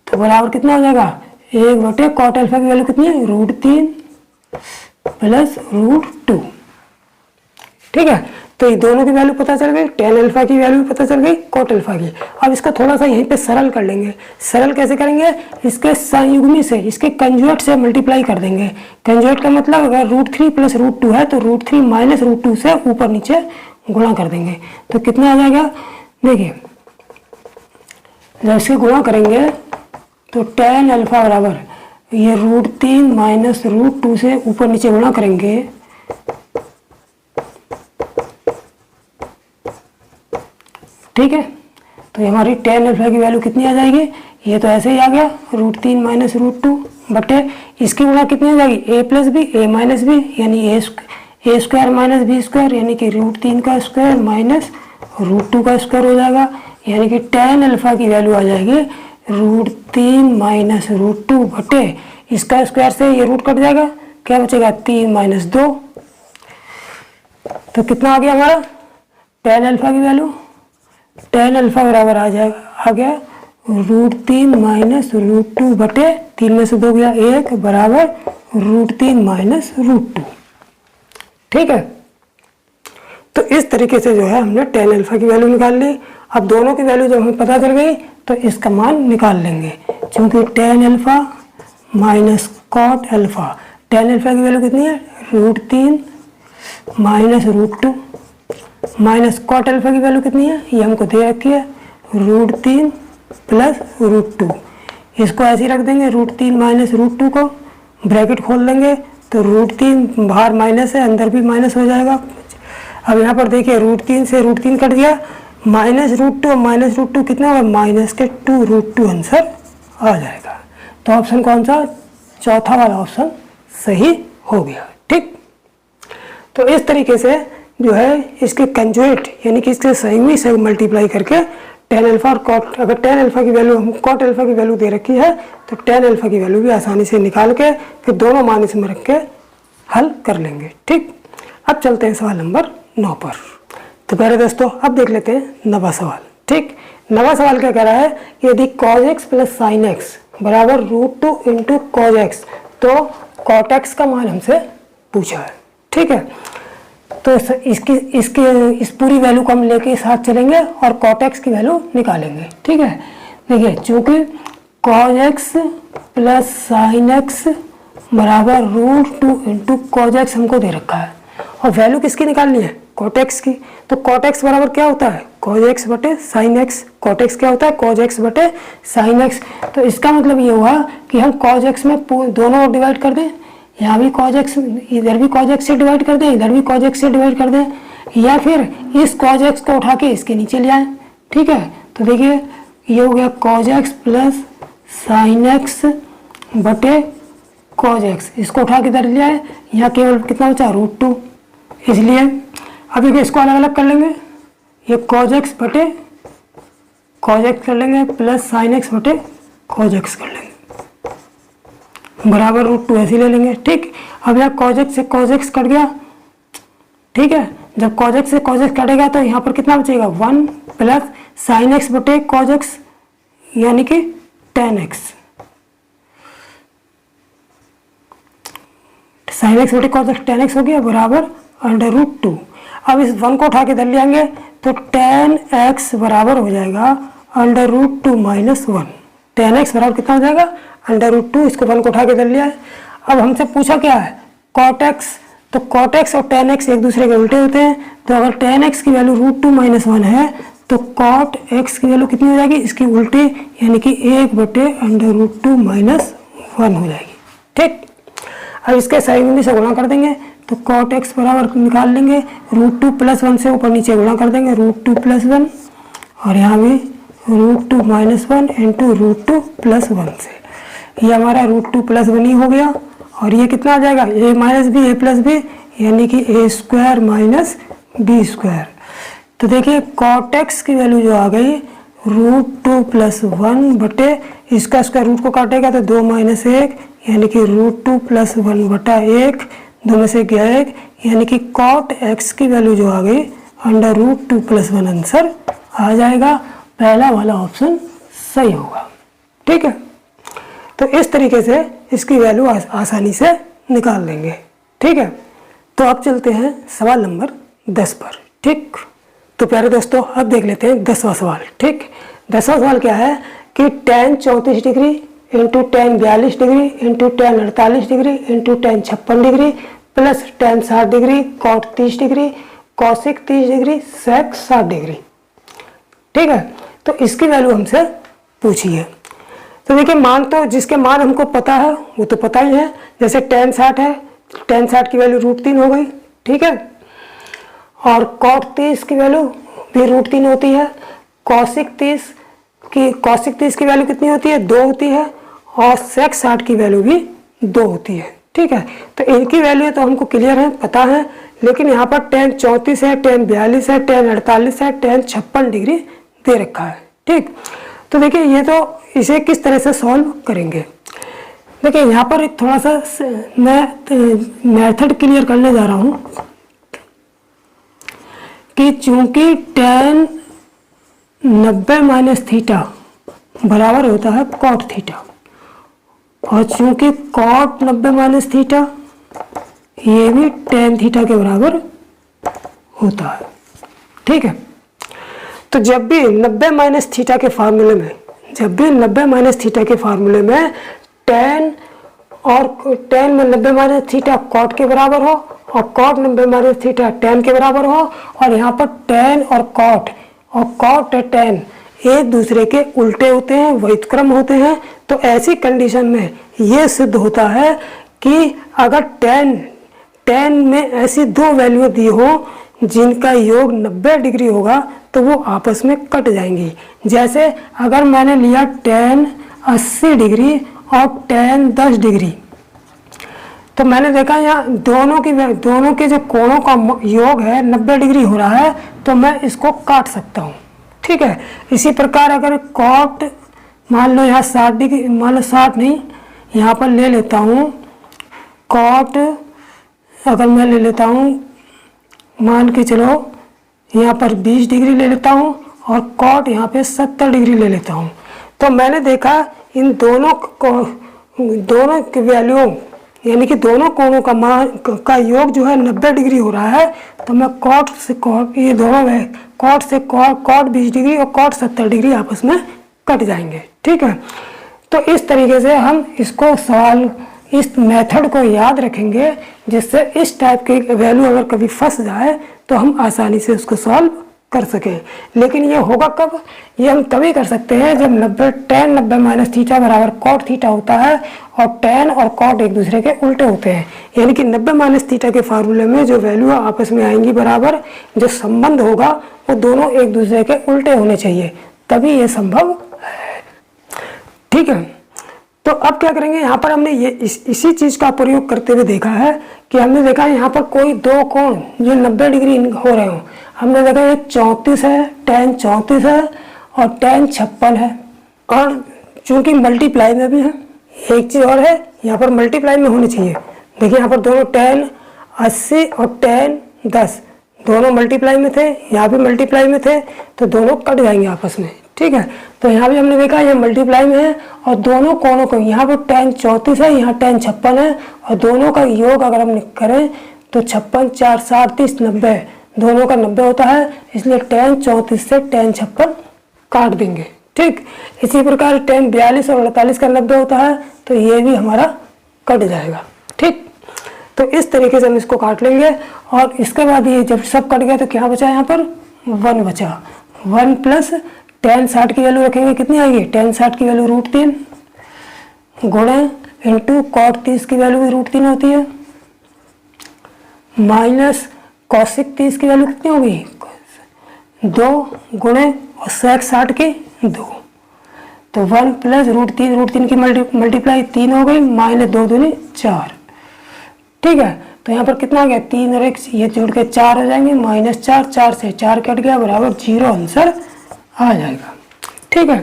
तो बराबर कितना हो जाएगा? 1/कॉट अल्फा की वैल्यू कितनी है? √3 + √2। ठीक है, तो ये दोनों की वैल्यू पता चल गई, tan अल्फा की वैल्यू पता चल गई, कॉट अल्फा की। अब इसको थोड़ा सा यहीं पे सरल कर लेंगे। सरल कैसे करेंगे? इसके संयुग्मी से, इसके कंजुगेट से मल्टीप्लाई कर देंगे। कंजुगेट का मतलब अगर √3 + √2 है तो √3 - √2 से ऊपर नीचे गुणा कर देंगे, तो कितना आ जाएगा? देखिए जब इसके गुणा करेंगे तो tan अल्फा बराबर ये √3 - √2 से ऊपर नीचे गुणा करेंगे, ठीक है, तो ये हमारी tan अल्फा की वैल्यू कितनी आ जाएगी? ये तो ऐसे ही आ गया √3 - √2 बटे इसकी गुणा कितनी हो जाएगी? a + b, a - b, यानी a² - b² यानी कि √3 का स्क्वायर माइनस √2 का स्क्वायर हो जाएगा, यानी कि tan अल्फा की वैल्यू आ जाएगी √3 - √2 बटे इसका स्क्वायर से ये रूट कट जाएगा, क्या बचेगा? 3 - 2, तो कितना आ गया हमारा tan अल्फा की वैल्यू? tan अल्फा बराबर आ गया √3 - √2 बटे 3 में से 2 गया 1 बराबर √3 - √2। ठीक है, तो इस तरीके से जो है हमने tan अल्फा की वैल्यू निकाल ली। अब दोनों की वैल्यू जब हमें पता चल गई तो इसका मान निकाल लेंगे, क्योंकि tan alpha minus cot alpha, tan alpha की वैल्यू कितनी है? √3 - √2 माइनस कॉट अल्फा की वैल्यू कितनी है? ये हमको दे रखी है √3 + √2। इसको ऐसे ही रख देंगे, √3 - √2 को ब्रैकेट खोल देंगे तो √3 बाहर माइनस है, अंदर भी माइनस हो जाएगा। अब यहाँ पर देखिए √3 से √3 कट गया, -√2 -√2 कितना होगा? -2√2 आंसर आ जाएगा। तो ऑप्शन कौन सा? चौथा वाला ऑप्शन सही हो गया। ठीक, तो इस तरीके से जो है इसके कंजुगेट यानी कि इसके संयुग्मी से मल्टीप्लाई करके tan अल्फा और कॉट, अगर tan अल्फा की वैल्यू हम कॉट अल्फा की वैल्यू दे रखी है तो tan अल्फा की वैल्यू भी आसानी से निकाल के फिर दोनों मान इसमें रख के हल कर लेंगे। ठीक, अब चलते हैं सवाल नंबर 9 पर। तो प्यारे दोस्तों, अब देख लेते हैं 9वां सवाल। ठीक, 9वां सवाल क्या कह रहा है कि यदि cos x + sin x बराबर √2 × cos x, तो cot x का मान हमसे पूछा है। ठीक है, तो इस पूरी वैल्यू को हम लेके साथ चलेंगे और cot x की वैल्यू निकालेंगे। ठीक है, देखिए चूंकि cos x + sin x बराबर √2 × cos x हमको दे रखा है और वैल्यू किसकी निकालनी है? cot x की। तो cot x बराबर क्या होता है? cos x बटे sin x। cot x क्या होता है? cos x बटे sin x। तो इसका मतलब ये हुआ कि हम cos x में दोनों डिवाइड कर दें, यहाँ भी cos x, इधर भी cos x से डिवाइड कर दें, इधर भी cos x से डिवाइड कर दें, या फिर इस cos x को उठा के इसके नीचे ले आए। ठीक है, तो देखिए ये हो गया cos x + sin x बटे cos x, इसको उठा के इधर ले आए, यहाँ केवल कितना बचा? √2। इसलिए अब देखिए इसको अलग अलग कर लेंगे, ये cos x बटे cos x कर लेंगे प्लस sin x बटे cos x कर लेंगे बराबर √2 ऐसे ले लेंगे। ठीक, अब यहाँ cos x से cos x कट गया। ठीक है, जब cos x से cos x कटेगा तो यहाँ पर कितना बचेगा? 1 प्लस sin x बटे cos x यानी कि tan x, sin x बटे cos x tan x हो गया बराबर √2। अब इस 1 को उठा के इधर ले आएंगे तो tan x बराबर हो जाएगा √2 - 1। tan x बराबर कितना हो जाएगा? √2। इसको 1 को उठा के दे लिया है। अब हमसे पूछा क्या है? cot x। तो cot x और tan x एक दूसरे के उल्टे होते हैं, तो अगर tan x की वैल्यू √2 - 1 है तो cot x की वैल्यू कितनी हो जाएगी? इसकी उल्टी, यानी कि 1/√2 - 1 हो जाएगी। ठीक, अब इसके साइन से गुणा कर देंगे तो cot x बराबर निकाल लेंगे, √2 + 1 से ऊपर नीचे गुणा कर देंगे, √2 + 1, और यहाँ भी √2 - 1 × √2 + 1 से, ये हमारा √2 + 1 ही हो गया। और ये कितना आ जाएगा? a - b a + b, यानी कि a² - b²। तो देखिए cot x की वैल्यू जो आ गई √2 + 1 बटे इसका स्क्वायर रूट को काटेगा तो 2 - 1, यानी कि √2 + 1/1, 2 में से गया 1, यानी कि cot x की वैल्यू जो आ गई √2 + 1 आंसर आ जाएगा। पहला वाला ऑप्शन सही होगा। ठीक है, तो इस तरीके से इसकी वैल्यू आसानी से निकाल लेंगे। ठीक है, तो अब चलते हैं सवाल नंबर 10 पर। ठीक, तो प्यारे दोस्तों अब देख लेते हैं 10वां सवाल। ठीक, 10वां सवाल क्या है कि tan 34 degree into tan 42 degree into tan 48 degree into tan 56 degree plus tan 60 degree cot 30 degree cosec 30 degree sec 60 degree. ठीक है, तो इसकी वैल्यू हमसे पूछी है। तो देखिए मान, तो जिसके मान हमको पता है वो तो पता ही है। जैसे tan 60 है, tan 60 की वैल्यू √3 हो गई। ठीक है, और cot 30 की वैल्यू भी √3 होती है। cosec 30 की वैल्यू कितनी होती है? 2 होती है। और sec 60 की वैल्यू भी 2 होती है। ठीक है, तो इनकी वैल्यू तो हमको क्लियर है, पता है, लेकिन यहाँ पर tan 34 है, tan 42 है, tan 48 है, tan 56 डिग्री दे रखा है। ठीक, तो देखिए ये तो इसे किस तरह से सॉल्व करेंगे। देखिए यहाँ पर एक थोड़ा सा मैं मेथड क्लियर करने जा रहा हूँ कि चूंकि tan 90 - थीटा बराबर होता है cot थीटा, और चूंकि cot 90 - थीटा ये भी tan थीटा के बराबर होता है। ठीक है, तो जब भी 90 - थीटा के फार्मूले में, tan में 90 - थीटा cot के बराबर हो और cot 90 - थीटा tan के बराबर हो, और यहाँ पर tan और cot और tan एक दूसरे के उल्टे होते हैं, व्युत्क्रम होते हैं, तो ऐसी कंडीशन में ये सिद्ध होता है कि अगर tan में ऐसी दो वैल्यू दी हो जिनका योग 90 डिग्री होगा तो वो आपस में कट जाएंगी। जैसे अगर मैंने लिया tan 80 डिग्री और tan 10 डिग्री, तो मैंने देखा यहाँ दोनों के जो कोणों का योग है 90 डिग्री हो रहा है, तो मैं इसको काट सकता हूँ। ठीक है, इसी प्रकार अगर cot मान लो यहाँ 60 डिग्री, मान लो 60 नहीं, यहाँ पर ले लेता हूँ cot, अगर मैं ले लेता हूँ मान के चलो यहाँ पर 20 डिग्री ले लेता हूँ और cot यहाँ पे 70 डिग्री ले लेता हूँ, तो मैंने देखा इन दोनों की वैल्यू, यानी कि दोनों कोणों का मान का योग जो है 90 डिग्री हो रहा है, तो मैं cot से cot, ये दोनों है cot से cot 20 डिग्री और cot 70 डिग्री आपस में कट जाएंगे। ठीक है, तो इस तरीके से हम इसको सवाल, इस मेथड को याद रखेंगे, जिससे इस टाइप की वैल्यू अगर कभी फंस जाए तो हम आसानी से उसको सॉल्व कर सकें। लेकिन ये होगा कब? ये हम तभी कर सकते हैं जब tan 90 - थीटा बराबर cot थीटा होता है और tan और cot एक दूसरे के उल्टे होते हैं, यानी कि 90 - थीटा के फार्मूले में जो वैल्यू आपस में आएंगी बराबर, जो संबंध होगा वो दोनों एक दूसरे के उल्टे होने चाहिए, तभी ये संभव है। ठीक है, तो अब क्या करेंगे, यहाँ पर हमने ये इसी चीज़ का प्रयोग करते हुए देखा है कि हमने देखा यहाँ पर कोई दो कोण जो 90 डिग्री हो रहे हो, हमने देखा ये 34 है, tan 34 है और tan 56 है, और चूंकि मल्टीप्लाई में भी है, एक चीज़ और है यहाँ पर मल्टीप्लाई में होनी चाहिए। देखिए यहाँ पर दोनों tan 80 और tan 10 दोनों मल्टीप्लाई में थे, यहाँ भी मल्टीप्लाई में थे, तो दोनों कट जाएंगे आपस में। ठीक है, तो यहाँ भी हमने देखा ये मल्टीप्लाई में है और दोनों कोणों को, यहाँ पर tan 34 है, यहाँ tan 56 है, और दोनों का योग अगर हम करें तो 56 4 60 30 90, दोनों का 90 होता है, इसलिए tan 34 से tan 56 काट देंगे। ठीक, इसी प्रकार tan 42 और 48 का 90 होता है, तो ये भी हमारा कट जाएगा। ठीक, तो इस तरीके से हम इसको काट लेंगे और इसके बाद ये जब सब कट गया तो क्या बचा यहाँ पर 1 बचा। 1 प्लस tan 60 की वैल्यू रखेंगे, कितनी आएगी tan 60 की वैल्यू √3 गुणे इंटू cot 30 की वैल्यू भी √3 होती है, माइनस cosec 30 की वैल्यू कितनी होगी 2 गुणे और sec 60 की 2, तो 1 प्लस √3 की मल्टीप्लाई 3 हो गई, माइनस 2 दूनी 4। ठीक है, तो यहाँ पर कितना आ गया 3 और 1 ये जुड़ के 4 हो जाएंगे, -4, 4 से 4 कट गया बराबर 0 आंसर आ जाएगा। ठीक है,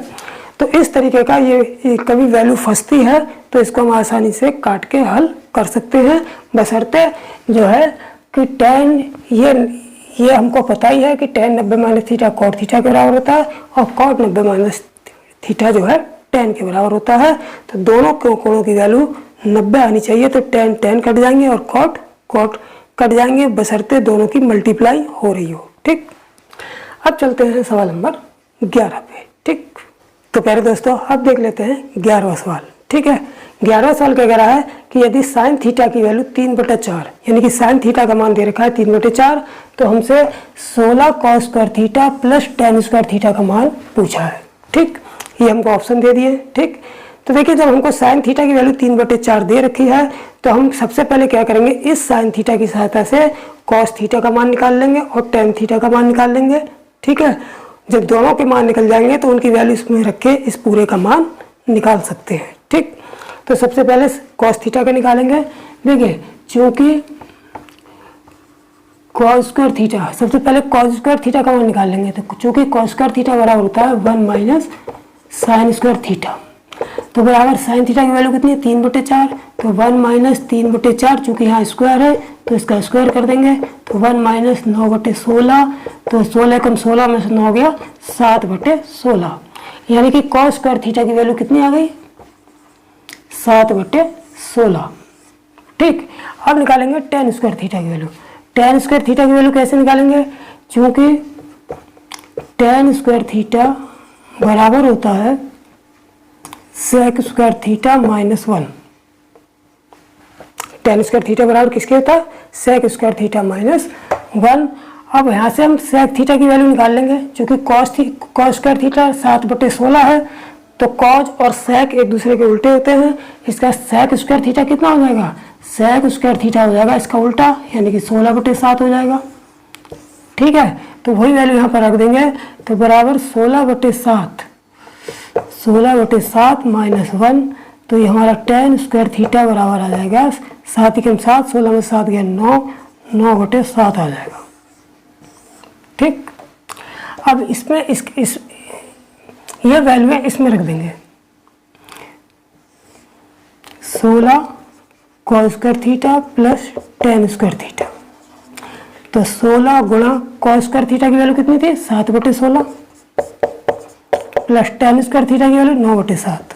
तो इस तरीके का ये कभी वैल्यू फंसती है तो इसको हम आसानी से काट के हल कर सकते हैं, बशर्ते जो है कि tan ये हमको पता ही है कि tan 90 minus theta cot theta के बराबर होता है और cot 90 माइनस थीटा जो है tan के बराबर होता है। तो दोनों कोणों की वैल्यू 90 आनी चाहिए, तो tan कट जाएंगे और cot कट जाएंगे, बशर्ते दोनों की मल्टीप्लाई हो रही हो। ठीक, अब चलते हैं सवाल नंबर 11 पे। ठीक, तो प्यारे दोस्तों अब देख लेते हैं 11वां सवाल। ठीक है, 11वां सवाल क्या कह रहा है कि यदि साइन थीटा की वैल्यू 3/4 यानी कि साइन थीटा का मान दे रखा है 3/4, तो हमसे 16 cos square theta plus tan square theta का मान पूछा है। ठीक, ये हमको ऑप्शन दे दिए। ठीक, तो देखिए जब हमको साइन थीटा की वैल्यू 3/4 दे रखी है तो हम सबसे पहले क्या करेंगे, इस साइन थीटा की सहायता से cos थीटा का मान निकाल लेंगे और tan थीटा का मान निकाल लेंगे। ठीक है, जब दोनों के मान निकल जाएंगे तो उनकी वैल्यू इसमें रख के इस पूरे का मान निकाल सकते हैं। ठीक, तो सबसे पहले cos थीटा का निकालेंगे। देखिए चूंकि cos स्क्वायर थीटा, सबसे पहले cos स्क्वायर थीटा का मान निकाल लेंगे, तो चूंकि cos स्क्वायर थीटा बराबर होता है 1 माइनस साइन स्क्वायर थीटा, तो बराबर साइन थीटा की वैल्यू कितनी है 3/4, तो 1 माइनस 3/4, चूंकि यहाँ स्क्वायर है तो इसका स्क्वायर कर देंगे, तो 1 माइनस 9/16, तो 16 कम 16 में से 9 गया 7/16, यानी कि cos स्क्वायर थीटा की वैल्यू कितनी आ गई 7/16। ठीक, अब निकालेंगे tan स्क्वायर थीटा की वैल्यू। tan स्क्वायर थीटा की वैल्यू कैसे निकालेंगे, चूंकि tan स्क्वायर थीटा बराबर होता है sec square theta -1। tan square theta बराबर किसके होता है sec स्क्वायर थीटा -1। अब यहाँ से हम sec थीटा की वैल्यू निकाल लेंगे, क्योंकि cos स्क्वायर थीटा 7/16 है, तो cos और sec एक दूसरे के उल्टे होते हैं। इसका sec स्क्वायर थीटा कितना हो जाएगा, sec स्क्वायर थीटा हो जाएगा इसका उल्टा, यानी कि 16/7 हो जाएगा। ठीक है, तो वही वैल्यू यहाँ पर रख देंगे, तो बराबर 16/7 -1, तो ये हमारा tan स्क्वायर थीटा बराबर आ जाएगा 7 कम 7, 16 में 7 गया 9/7 आ जाएगा। ठीक, अब इसमें ये वैल्यू इसमें रख देंगे 16 cos square theta plus tan square theta, तो 16 गुणा cos स्क्वायर थीटा की वैल्यू कितनी थी 7/16 प्लस tan स्क्वायर थीटा की वैल्यू 9/7,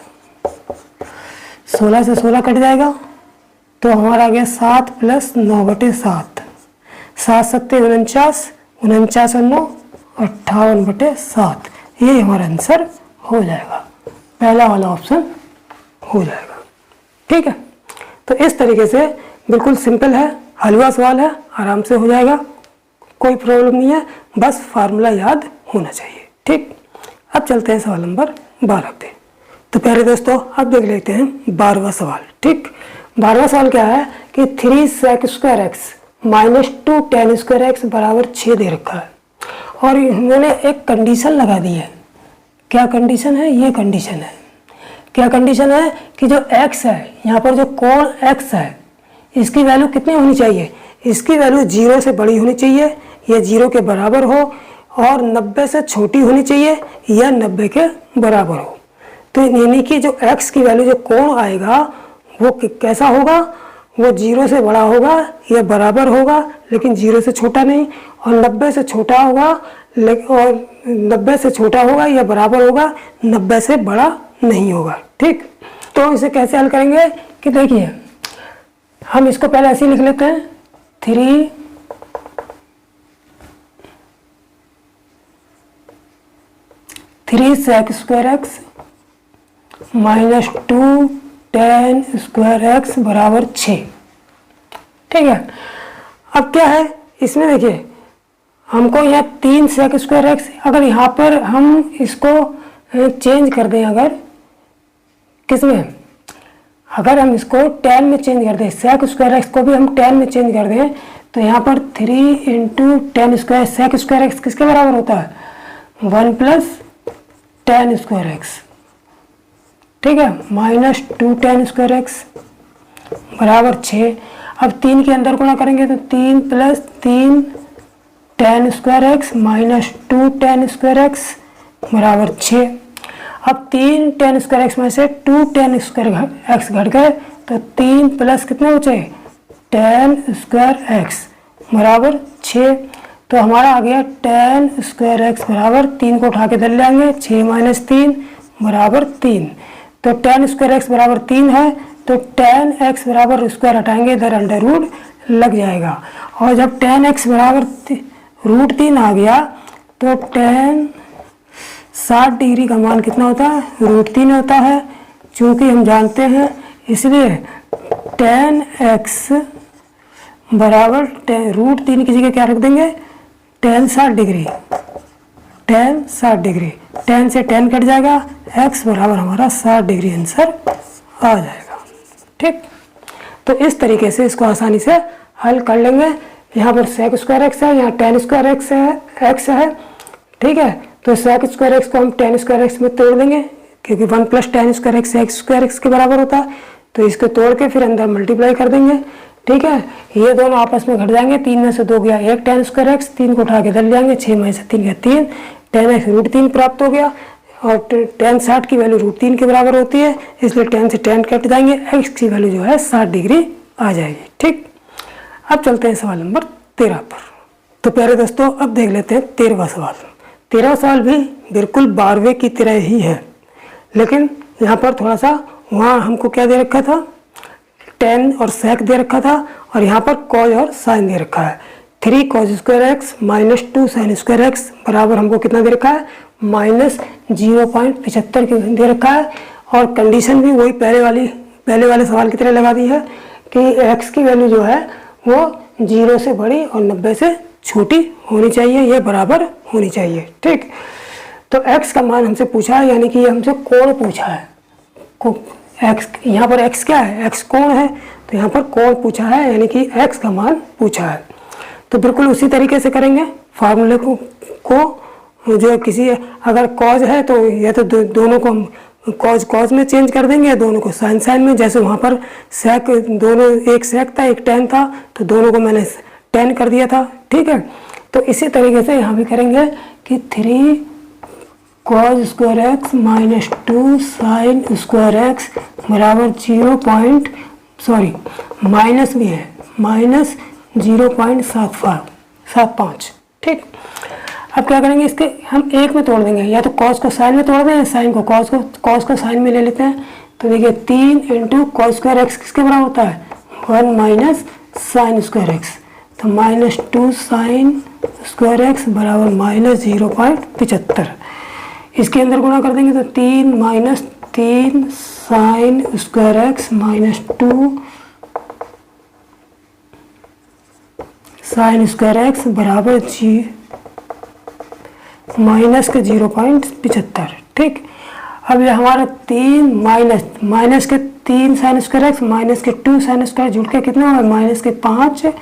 16 से 16 कट जाएगा, तो हमारा आ गया 7 प्लस 9/7, 7 सत्ते 49, 49 और 9 58/7, ये हमारा आंसर हो जाएगा, पहला वाला ऑप्शन हो जाएगा। ठीक है, तो इस तरीके से बिल्कुल सिंपल है, हलवा सवाल है, आराम से हो जाएगा, कोई प्रॉब्लम नहीं है, बस फार्मूला याद होना चाहिए। ठीक, अब चलते हैं सवाल नंबर 12 पे। तो प्यारे दोस्तों अब देख लेते हैं 12वां सवाल। ठीक, 12वां सवाल क्या है कि 3 sec square x -2 tan square x बराबर 6 दे रखा है और इन्होंने एक कंडीशन लगा दी है। क्या कंडीशन है, ये कंडीशन है, क्या कंडीशन है कि जो x है, यहाँ पर जो कोण x है, इसकी वैल्यू कितनी होनी चाहिए, इसकी वैल्यू 0 से बड़ी होनी चाहिए या 0 के बराबर हो और 90 से छोटी होनी चाहिए या 90 के बराबर हो। तो यानी कि जो x की वैल्यू, जो कोण आएगा वो कैसा होगा, वो 0 से बड़ा होगा या बराबर होगा लेकिन 0 से छोटा नहीं, और 90 से छोटा होगा और 90 से छोटा होगा या बराबर होगा, 90 से बड़ा नहीं होगा। ठीक, तो इसे कैसे हल करेंगे कि देखिए हम इसको पहले ऐसे ही लिख लेते हैं 3 3 sec square x minus 2 tan square x बराबर 6। ठीक है, अब क्या है इसमें देखिए, हमको यहाँ 3 sec स्क्वायर एक्स, अगर यहाँ पर हम इसको चेंज कर दें, अगर किसमें, अगर हम इसको tan में चेंज कर दें, sec स्क्वायर एक्स को भी हम tan में चेंज कर दें, तो यहाँ पर 3 into ten square sec square x किसके बराबर होता है, 1 प्लस tan स्क्वायर एक्स। ठीक है, माइनस 2 tan स्क्वायर एक्स बराबर 6। अब 3 के अंदर गुणा करेंगे तो 3 plus 3 tan square x minus 2 tan square x बराबर 6। अब 3 tan स्क्वायर एक्स में से 2 tan स्क्वायर एक्स घट गए तो 3 प्लस कितने बचे, tan स्क्वायर एक्स बराबर 6। तो हमारा आ गया tan स्क्वायर एक्स बराबर 3 को उठा के इधर ले आएंगे, 6 माइनस 3 बराबर 3। तो tan स्क्वायर एक्स बराबर 3 है, तो tan x बराबर स्क्वायर हटाएंगे, इधर अंडर रूट लग जाएगा। और जब tan x बराबर √3 आ गया तो tan 60 डिग्री का मान कितना होता है, √3 होता है। चूँकि हम जानते हैं इसलिए tan x बराबर √3 की जगह क्या रख देंगे, tan 60 degree, tan 60 degree, tan से tan कट जाएगा, x बराबर हमारा 60 डिग्री आंसर आ जाएगा। ठीक, तो इस तरीके से इसको आसानी से हल कर लेंगे। यहाँ पर sec स्क्वायर एक्स है, यहाँ tan स्क्वायर एक्स है। ठीक है, तो sec स्क्वायर एक्स को हम tan स्क्वायर एक्स में तोड़ देंगे, क्योंकि 1 plus tan square x sec square x के बराबर होता है। तो इसको तोड़ के फिर अंदर मल्टीप्लाई कर देंगे। ठीक है, ये दोनों आपस में घट जाएंगे, 3 में से 2 गया 1 tan स्क्वायर एक्स, 3 को उठा के इधर ले जाएंगे, 6 में से 3 गया 3, tan x √3 प्राप्त हो गया। और tan 60 की वैल्यू √3 के बराबर होती है, इसलिए tan से tan कट जाएंगे, x की वैल्यू जो है 60 डिग्री आ जाएगी। ठीक, अब चलते हैं सवाल नंबर 13 पर। तो प्यारे दोस्तों, अब देख लेते हैं 13वां सवाल। 13वां सवाल भी बिल्कुल 12वें की तरह ही है, लेकिन यहाँ पर थोड़ा सा, वहाँ हमको क्या दे रखा था, tan और sec दे रखा था, और यहाँ पर cos और sin दे रखा है। 3 cos square x minus 2 sin square x बराबर हमको कितना दे रखा है, माइनस 0.75 दे रखा है। और कंडीशन भी वही पहले वाले सवाल की तरह लगा दी है कि x की वैल्यू जो है वो 0 से बड़ी और 90 से छोटी होनी चाहिए, ये बराबर होनी चाहिए। ठीक, तो x का मान हमसे पूछा है, यानी कि हमसे कोण पूछा है। x, यहाँ पर x क्या है, x कोण है, तो यहाँ पर कोण पूछा है, यानी कि x का मान पूछा है। तो बिल्कुल उसी तरीके से करेंगे फार्मूले को जो किसी, अगर कॉज है तो या तो दोनों को हम कॉज में चेंज कर देंगे, या दोनों को साइन में। जैसे वहाँ पर सेक, दोनों एक सेक था एक tan था, तो दोनों को मैंने tan कर दिया था। ठीक है, तो इसी तरीके से यहाँ भी करेंगे कि 3 cos square x minus 2 sin square x बराबर माइनस भी है, माइनस 0.75। ठीक, अब क्या करेंगे, इसके हम एक में तोड़ देंगे, या तो cos को sin में तोड़ दें, sin को cos को sin में ले लेते हैं। तो देखिए 3 इंटू cos स्क्वायर एक्स किसके बराबर होता है, 1 माइनस sin स्क्वायर एक्स, तो माइनस 2 sin स्क्वायर एक्स बराबर माइनस 0.75। इसके अंदर गुणा कर देंगे तो 3 minus 3 sin square x minus 2 sin square x बराबर माइनस के 0.75। ठीक, अब ये हमारा 3 माइनस के 3 sin स्क्वायर एक्स माइनस के 2 sin स्क्वायर जुड़ के कितना हुआ, माइनस के 5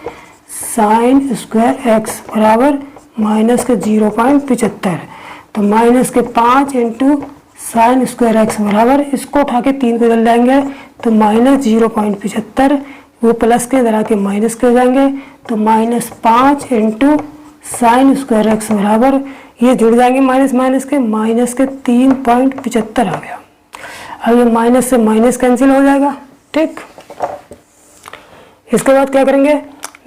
sin स्क्वायर एक्स बराबर माइनस के 0.75। तो माइनस के 5 इंटू sin स्क्वायर एक्स बराबर, इसको उठा के 3 को इधर लाएंगे तो माइनस 0.75, वो प्लस के इधर आके माइनस के हो जाएंगे, तो minus 5 into sin square x बराबर, ये जुड़ जाएंगे माइनस के 3.75 आ गया। अब ये माइनस से माइनस कैंसिल हो जाएगा। ठीक, इसके बाद क्या करेंगे,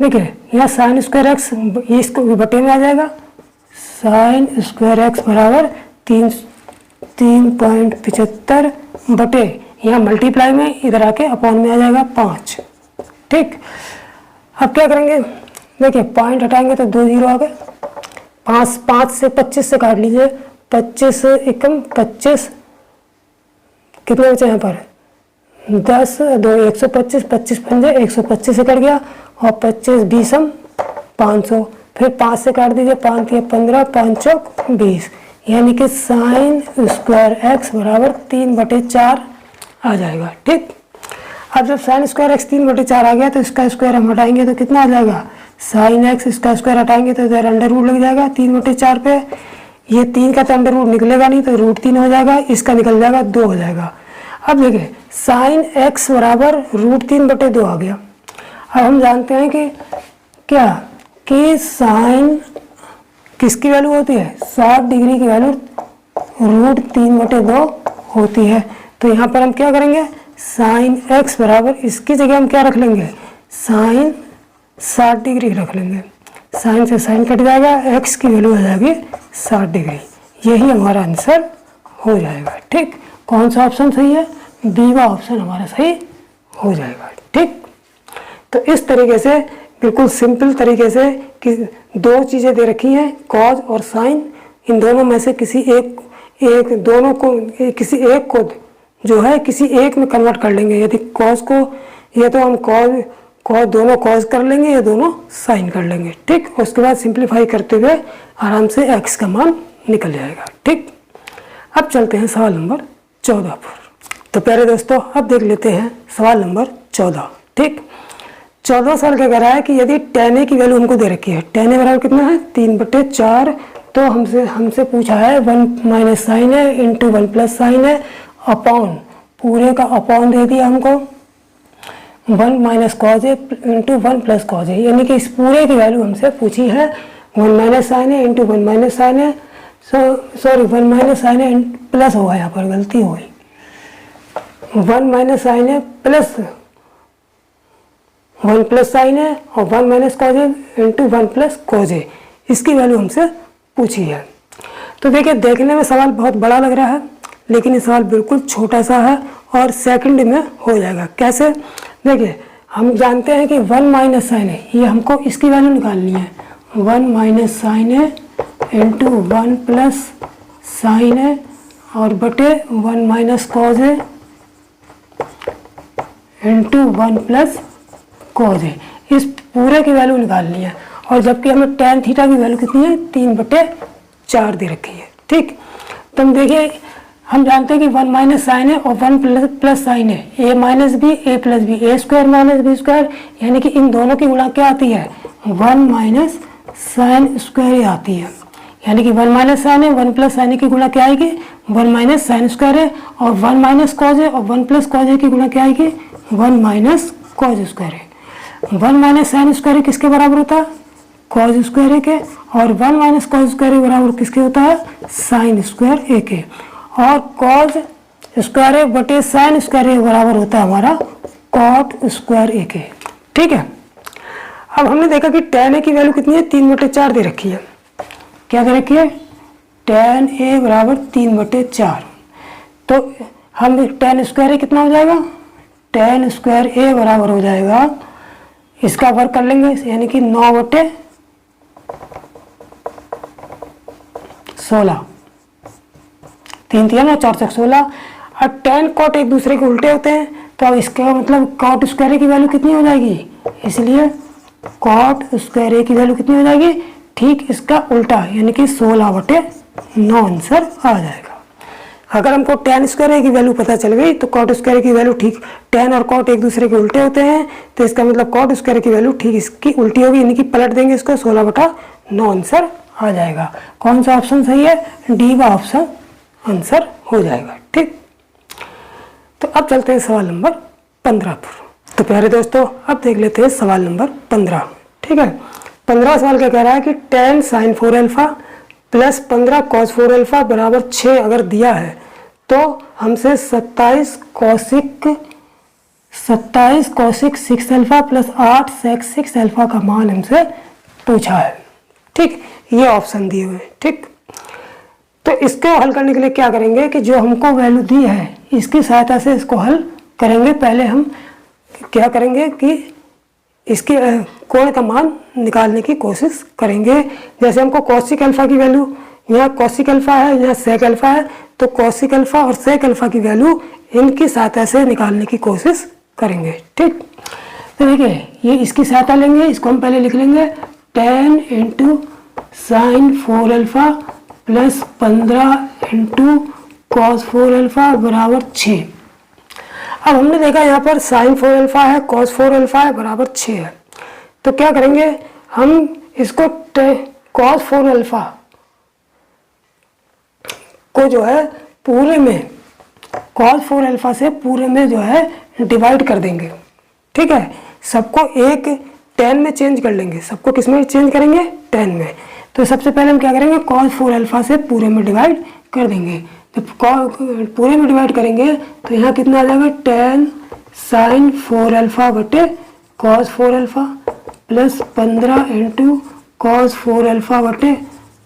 देखिए यहाँ sin स्क्वायर एक्स इसको बटे में आ जाएगा, sin स्क्वायर एक्स बराबर 3.75 बटे, यहाँ मल्टीप्लाई में इधर आके अपॉन में आ जाएगा 5। ठीक, अब क्या करेंगे, देखिए पॉइंट हटाएंगे तो 2 0 आ गए, 5 से 25 से काट लीजिए, 25 एकम 25, कितने बचे यहाँ पर 10 2 125, 25 पंजे 125 से कट गया और 25 20 500, फिर 5 से काट दीजिए, 5 या 15, 5 चौक 20, यानी कि साइन स्क्वायर एक्स बराबर 3/4 आ जाएगा। ठीक, अब जब साइन स्क्वायर एक्स 3/4 आ गया तो इसका स्क्वायर हम हटाएंगे तो कितना आ जाएगा, साइन एक्स इसका स्क्वायर हटाएंगे तो इधर अंडर रूट लग जाएगा 3/4 पे, ये 3 का तो अंडर रूट निकलेगा नहीं तो √3 हो जाएगा, इसका निकल जाएगा 2 हो जाएगा। अब देखिए साइन एक्स बराबर √3/2 आ गया। अब हम जानते हैं कि क्या कि साइन किसकी वैल्यू होती है, 60 डिग्री की वैल्यू √3/2 होती है। तो यहाँ पर हम क्या करेंगे, साइन एक्स बराबर इसकी जगह हम क्या रख लेंगे, साइन 60 डिग्री रख लेंगे, साइन से साइन कट जाएगा, एक्स की वैल्यू आ जाएगी 60 डिग्री, यही हमारा आंसर हो जाएगा। ठीक, कौन सा ऑप्शन सही है, बी का ऑप्शन हमारा सही हो जाएगा। ठीक, तो इस तरीके से बिल्कुल सिंपल तरीके से कि दो चीज़ें दे रखी हैं, कॉज और साइन, इन दोनों में से किसी एक दोनों को किसी एक को जो है किसी एक में कन्वर्ट कर लेंगे। यदि कॉज को या तो हम कॉज दोनों कॉज कर लेंगे या दोनों साइन कर लेंगे। ठीक, उसके बाद सिंप्लीफाई करते हुए आराम से एक्स का मान निकल जाएगा। ठीक, अब चलते हैं सवाल नंबर 14 पर। तो प्यारे दोस्तों अब देख लेते हैं सवाल नंबर 14। ठीक, 14 सवाल क्या कह रहा है कि यदि tan a की वैल्यू हमको दे रखी है, tan a बराबर कितना है 3/4, तो हमसे पूछा है 1 - sin a × 1 + sin a upon, पूरे का अपॉन दे दिया हमको 1 - cos a × 1 + cos a, यानी कि इस पूरे की वैल्यू हमसे पूछी है 1 - sin a × 1 - sin a, sorry 1 - sin a plus हुआ, यहाँ पर गलती हो गई, 1 - sin a plus 1 + sin a और 1 - cos a × 1 + cos a, इसकी वैल्यू हमसे पूछी है। तो देखिए देखने में सवाल बहुत बड़ा लग रहा है, लेकिन ये सवाल बिल्कुल छोटा सा है और सेकंड में हो जाएगा। कैसे, देखिए हम जानते हैं कि 1 - sin a, ये हमको इसकी वैल्यू निकालनी है, 1 - sin a × 1 + sin a और बटे 1 - cos a × 1 + cos a, इस पूरे की वैल्यू निकालनी है। और जबकि हमें tan थीटा की वैल्यू कितनी है 3/4 दे रखी है। ठीक, तो हम देखिए हम जानते हैं कि 1 - sin a और 1 + sin a, a - b a + b, a² - b², यानी कि इन दोनों की गुणा क्या आती है 1 - sin² आती है, यानी कि 1 - sin a 1 + sin a की गुणा क्या आएगी 1 - sin² और 1 - cos a और 1 + cos a की गुणा क्या आएगी 1 - cos²। 1 - sin² किसके बराबर होता है cos² के, और 1 - cos² बराबर किसके होता है sin² के, और cos² बटे sin² बराबर होता है हमारा cot² के। ठीक है, अब हमने देखा कि tan a की वैल्यू कितनी है 3/4 दे रखी है। क्या दे रखी है, tan a बराबर 3/4, तो हम tan² a कितना हो जाएगा, tan² a बराबर हो जाएगा, इसका वर्ग कर लेंगे, यानी कि 9/16, तीन 3 4 16। अब tan cot एक दूसरे के उल्टे होते हैं, तो अब इसका मतलब cot² की वैल्यू कितनी हो जाएगी, इसलिए cot² की वैल्यू कितनी हो जाएगी, ठीक इसका उल्टा, यानी कि 16/9 आंसर आ जाएगा। अगर हमको tan² की वैल्यू पता चल गई तो cot² की वैल्यू ठीक, tan और cot एक दूसरे के उल्टे होते हैं, तो इसका मतलब cot² की वैल्यू ठीक इसकी उल्टी होगी, यानी कि पलट देंगे इसको, 16/9 आंसर आ जाएगा। कौन सा ऑप्शन सही है, डी का ऑप्शन आंसर हो जाएगा। ठीक, तो अब चलते हैं सवाल नंबर 15 पर। तो प्यारे दोस्तों अब देख लेते हैं सवाल नंबर 15। ठीक है, 15 सवाल क्या कह रहा है कि tan sin 4α + 15 cos 4α बराबर 6 अगर दिया है, तो हमसे 27 cosec 6α + 8 sec 6α का मान हमसे पूछा है। ठीक, ये ऑप्शन दिए हुए हैं। ठीक, तो इसको हल करने के लिए क्या करेंगे कि जो हमको वैल्यू दी है इसकी सहायता से इसको हल करेंगे। पहले हम क्या करेंगे कि इसके कोण का मान निकालने की कोशिश करेंगे। जैसे हमको cos 6 अल्फा की वैल्यू यहाँ कॉसिक अल्फा है, यहाँ सेक अल्फा है, तो कॉसिक अल्फा और सेक अल्फा की वैल्यू इनकी सहायता से निकालने की कोशिश करेंगे। ठीक, तो देखिए ये इसकी सहायता लेंगे, इसको हम पहले लिख लेंगे 10 into sine 4 alpha plus 15 into cos 4 alpha बराबर 6। अब हमने देखा यहाँ पर साइन 4 अल्फा है, कॉस 4 अल्फा है, बराबर 6 है। तो क्या करेंगे हम इसको कॉस 4 अल्फा को जो है पूरे में कॉस 4 अल्फा से पूरे में जो है डिवाइड कर देंगे। ठीक है, सबको एक 10 में चेंज कर लेंगे। सबको किस में चेंज करेंगे? 10 में। तो सबसे पहले हम क्या करेंगे, कॉस 4 अल्फा से पूरे में डिवाइड कर देंगे। तो पूरे में डिवाइड करेंगे तो यहाँ कितना आ जाएगा 10 साइन 4 अल्फा बटे cos 4 alpha plus 15 into cos 4 alpha बटे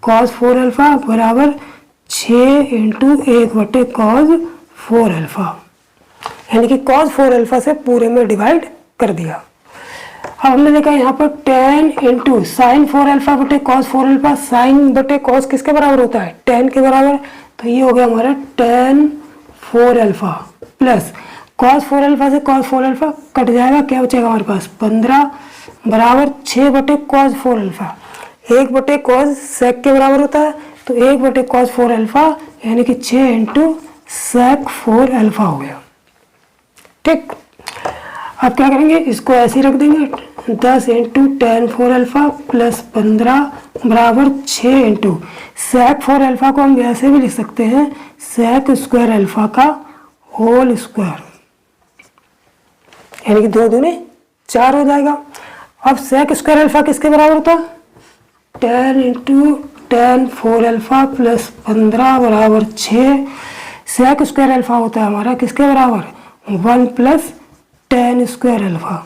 कॉस 4 अल्फा बराबर 6 इंटू 1 बटे कॉस 4 अल्फा, यानी कि कॉस 4 अल्फा से पूरे में डिवाइड कर दिया। अब हमने देखा यहाँ पर 10 इंटू साइन 4 अल्फा बटे कॉस 4 अल्फा, साइन बटे कॉस किसके बराबर होता है? 10 के बराबर। तो ये हो गया हमारा 10 4 अल्फा प्लस कॉस 4 अल्फा से कॉस 4 अल्फा कट जाएगा, क्या बचेगा हमारे पास 15 बराबर 6 बटे कॉस 4 अल्फा। 1 बटे कॉस सेक के बराबर होता है, तो 1 बटे कॉस 4 अल्फा यानी कि 6 इंटू सेक 4 अल्फा हो गया। ठीक, अब क्या करेंगे, इसको ऐसे ही रख देंगे 10 इंटू टेन 4 अल्फा प्लस 15 बराबर 6 इंटू सेक 4 अल्फा को हम ऐसे भी लिख सकते हैं सेक स्क्वायर अल्फा का होल स्क्वायर, यानी कि 2 दूनी 4 हो जाएगा। अब सेक स्क्वायर अल्फा किसके बराबर होता है? 10 इंटू टेन 4 अल्फा प्लस 15 बराबर 6। सेक स्क्वायर अल्फा होता है हमारा किसके बराबर? 1 प्लस टेन स्क्वायर अल्फा।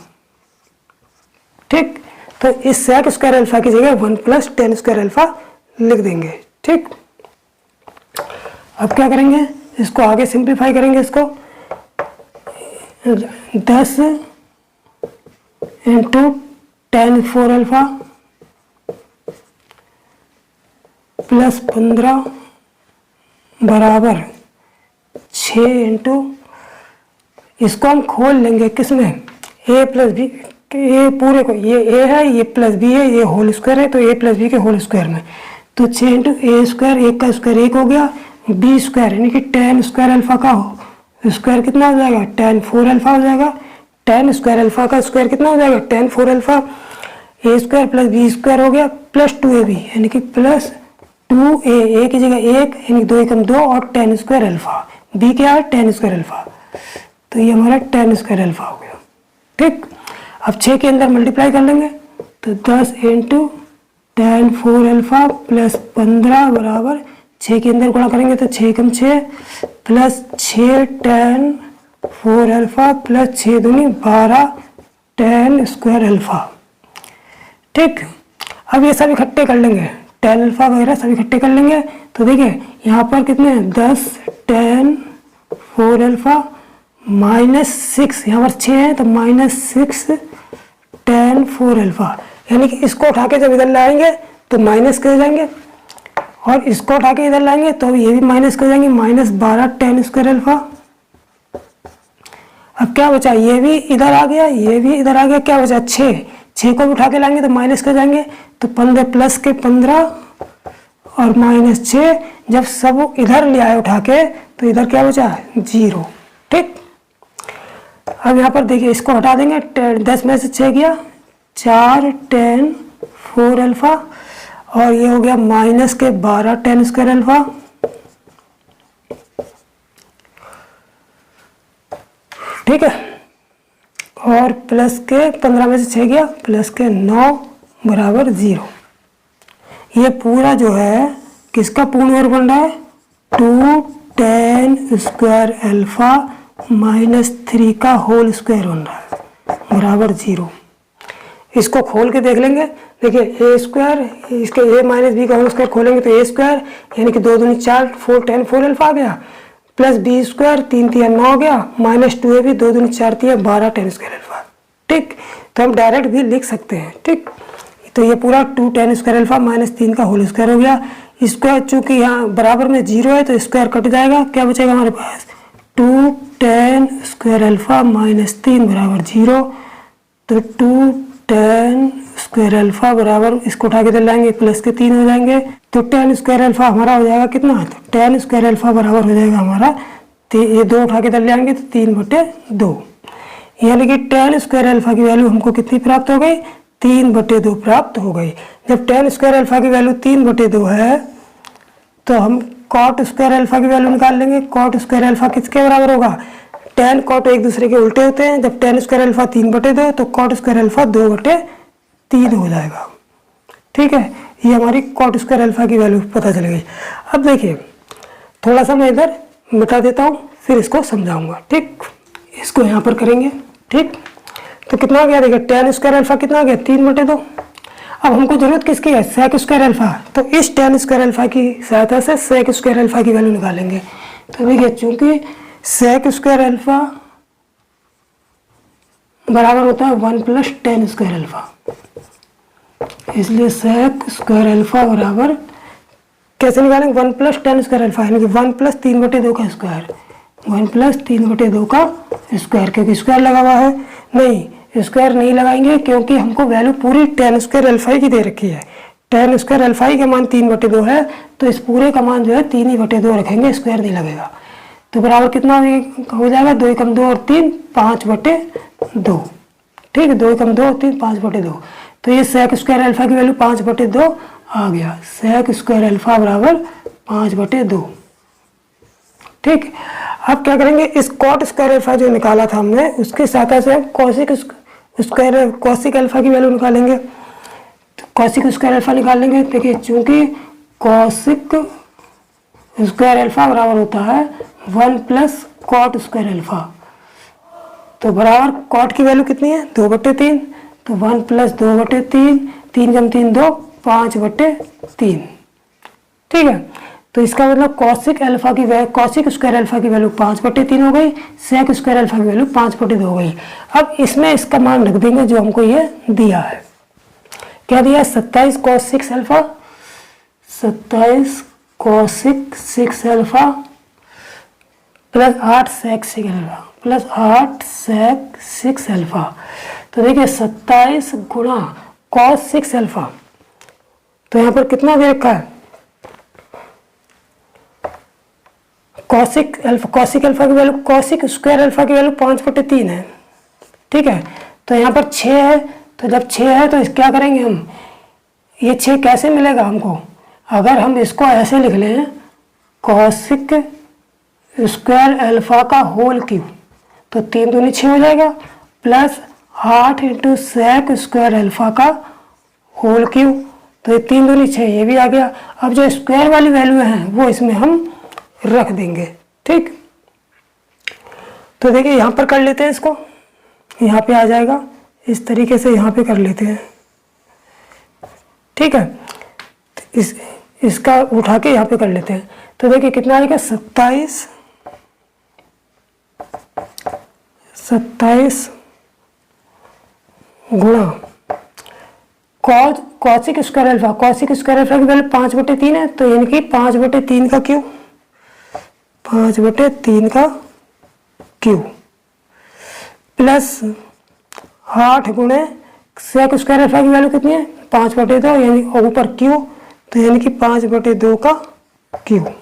ठीक, तो इस सेक स्क्वायर अल्फा की जगह 1 प्लस टेन स्क्वायर अल्फा लिख देंगे। ठीक, अब क्या करेंगे, इसको आगे सिंप्लीफाई करेंगे। इसको 10 इंटू टेन 4 अल्फा प्लस 15 बराबर 6 इंटू, इसको हम खोल लेंगे किसमें? ए प्लस बी, ए पूरे को, ये ए है, ये प्लस बी है, ये होल स्क्वायर है, तो ए प्लस बी के होल स्क्वायर में। तो 6 इंटू ए स्क्वायर, 1 का स्क्वायर 1 हो गया, बी स्क्वायर यानी कि टेन स्क्वायर अल्फा का स्क्वायर कितना हो जाएगा? टेन 4 अल्फा हो जाएगा। टेन स्क्वायर अल्फा का स्क्वायर कितना हो जाएगा? Tan 4 alpha. A square plus B square हो गया प्लस 2ab यानी कि प्लस 2a, ए की जगह 1 यानी 2 एकम 2 और टेन स्क्वायर अल्फा। बी क्या है? Ten square alpha. तो ये हमारा टेन स्क्वायर अल्फा हो गया। ठीक, अब 6 के अंदर मल्टीप्लाई कर लेंगे तो 10 इंटू टेन 4 अल्फा प्लस 15 बराबर 6 के अंदर गुणा करेंगे तो 6 कम 6 प्लस 6 टेन 4 अल्फा प्लस 6 दूनी 12 टेन स्क्वायर अल्फा। ठीक, अब ये सब इकट्ठे कर लेंगे, टेन अल्फा वगैरह सब इकट्ठे कर लेंगे। तो देखिए यहाँ पर कितने हैं? 10 टेन 4 अल्फा माइनस 6, यहाँ पर 6 है तो माइनस 6 टेन 4 अल्फा, यानी कि इसको उठा के जब इधर लाएंगे तो माइनस कर जाएंगे और इसको उठा के इधर लाएंगे तो ये भी माइनस कर जाएंगे, माइनस 12 टेन स्क्वायर अल्फा। अब क्या बचा? ये भी इधर आ गया, ये भी इधर आ गया, क्या बचा? 6 को भी उठा के लाएंगे तो माइनस कर जाएंगे, तो 15 प्लस के 15 और माइनस 6, जब सब इधर ले आए उठा के तो इधर क्या बचा? 0। ठीक, अब यहाँ पर देखिए इसको हटा देंगे, 10 में से 6 गया, 4 टेन 4 अल्फा और ये हो गया माइनस के 12 टेन स्क्वायर अल्फा। ठीक है, और प्लस के 15 में से 6 गया, प्लस के 9 बराबर 0। ये पूरा जो है किसका पूर्ण वर्ग बन रहा है? 2 टेन स्क्वायर अल्फा माइनस 3 का होल स्क्वायर बन रहा है बराबर 0। इसको खोल के देख लेंगे। देखिए ए स्क्वायर, इसके ए माइनस बी का होल स्क्वायर खोलेंगे तो ए स्क्वायर यानी कि 2 दूनी 4 4 टेन 4 अल्फा आ गया, प्लस बी स्क्वायर 3 3 9 हो गया, माइनस 2ab 2 दूनी 4 3 12 टेन स्क्वायर अल्फा। ठीक, तो हम डायरेक्ट भी लिख सकते हैं। ठीक, तो ये पूरा 2 टेन स्क्वायर अल्फा माइनस 3 का होल स्क्वायर हो गया। स्क्वायर चूंकि यहाँ बराबर में 0 है तो स्क्वायर कट जाएगा, क्या बचेगा हमारे पास 2 tan स्क्वायर अल्फा माइनस 3 बराबर 0। तो 2 tan स्क्वायर अल्फा बराबर, इसको उठा के चल जाएंगे प्लस के 3 हो जाएंगे। तो tan स्क्वायर अल्फा हमारा हो जाएगा कितना, तो tan स्क्वायर अल्फा बराबर हो जाएगा हमारा, ये 2 उठा के चल जाएंगे तो 3/2, यानी कि tan स्क्वायर अल्फा की वैल्यू हमको कितनी प्राप्त हो गई, 3/2 प्राप्त हो गई। जब tan स्क्वायर अल्फा की वैल्यू 3/2 है तो हम cot स्क्वायर अल्फा की वैल्यू निकाल लेंगे। cot स्क्वायर अल्फा किसके बराबर होगा, tan cot एक दूसरे के उल्टे होते हैं। जब tan स्क्वायर अल्फा 3/2 तो cot स्क्वायर अल्फा 2/3 हो जाएगा। ठीक है, ये हमारी cot स्क्वायर अल्फा की वैल्यू पता चल गई। अब देखिए थोड़ा सा मैं इधर मिटा देता हूँ, फिर इसको समझाऊंगा। ठीक, इसको यहाँ पर करेंगे। ठीक, तो कितना आ गया, देखिए tan स्क्वायर अल्फा कितना आ गया, 3/2। अब हमको जरूरत किसकी है, sec स्क्वायर अल्फा, तो इस tan स्क्वायर अल्फा की सहायता से sec स्क्वायर अल्फा की वैल्यू निकालेंगे। तो देखिए चूंकि sec स्क्वायर अल्फा बराबर होता है 1 + tan स्क्वायर अल्फा, इसलिए sec स्क्वायर अल्फा बराबर कैसे निकालेंगे, 1 + tan स्क्वायर अल्फा, यानी कि 1 + 3/2 का स्क्वायर, 1 + 3/2 का स्क्वायर, क्योंकि स्क्वायर लगा हुआ है। नहीं, स्क्वायर नहीं लगाएंगे क्योंकि हमको वैल्यू पूरी tan स्क्वायर अल्फा की दे रखी है। tan स्क्वायर अल्फा का मान 3/2 है, तो इस पूरे का मान जो है 3/2 रखेंगे, स्क्वायर नहीं लगेगा। तो बराबर कितना हो जाएगा, 2 × 2 और 3 5/2। ठीक है, 2 × 2 और 3 5/2। तो ये sec स्क्वायर अल्फा की वैल्यू 5/2 आ गया। sec स्क्वायर अल्फा बराबर 5/2। ठीक, अब क्या करेंगे, इस cot स्क्वायर अल्फा जो निकाला था हमने, उसकी सहायता से हम cosic अल्फा की वैल्यू निकालेंगे। तो cosic स्क्वायर अल्फा निकाल लेंगे। देखिए चूंकि cosic स्क्वायर अल्फा बराबर होता है 1 + cot स्क्वायर अल्फा, तो बराबर cot की वैल्यू कितनी है, 2/3, तो 1 + 2/3, 3 × 3 2 5/3। ठीक है, तो इसका मतलब cosic स्क्वायर अल्फा की वैल्यू 5/3 हो गई, sec स्क्वायर अल्फा की वैल्यू 5/2 हो गई। अब इसमें इसका मान रख देंगे जो हमको ये दिया है। क्या दिया है, 27 cos 6 alpha, 27 cosic 6 alpha plus 8 sec 6 alpha plus 8 sec 6 alpha. तो देखिए 27 गुणा cos 6 अल्फा, तो यहाँ पर कितना दे रखा है, cosic अल्फा की वैल्यू, cosic स्क्वायर अल्फा की वैल्यू 5/3 है। ठीक है, तो यहाँ पर 6 है, तो जब 6 है तो क्या करेंगे हम, ये 6 कैसे मिलेगा हमको, अगर हम इसको ऐसे लिख लें cosic स्क्वायर अल्फा का होल क्यूब, तो 3 दूनी 6 हो जाएगा, प्लस 8 × sec स्क्वायर अल्फा का होल क्यूब, तो ये 3 दूनी 6, ये भी आ गया। अब जो स्क्वायर वाली वैल्यू है वो इसमें हम रख देंगे। ठीक, तो देखिए यहाँ पर कर लेते हैं, इसको यहाँ पे आ जाएगा, इस तरीके से यहाँ पे कर लेते हैं। ठीक है, तो इसका उठा के यहाँ पे कर लेते हैं। तो देखिए कितना आएगा, 27 गुणा cosic स्क्वायर अल्फा की वैल्यू 5/3 है, तो यानी कि 5/3 का क्यूब, 5/3 का क्यूब प्लस 8 गुणे sec स्क्वायर अल्फा की वैल्यू कितनी है, 5/2, यानी ऊपर क्यूब, तो यानी कि 5/2 का क्यूब।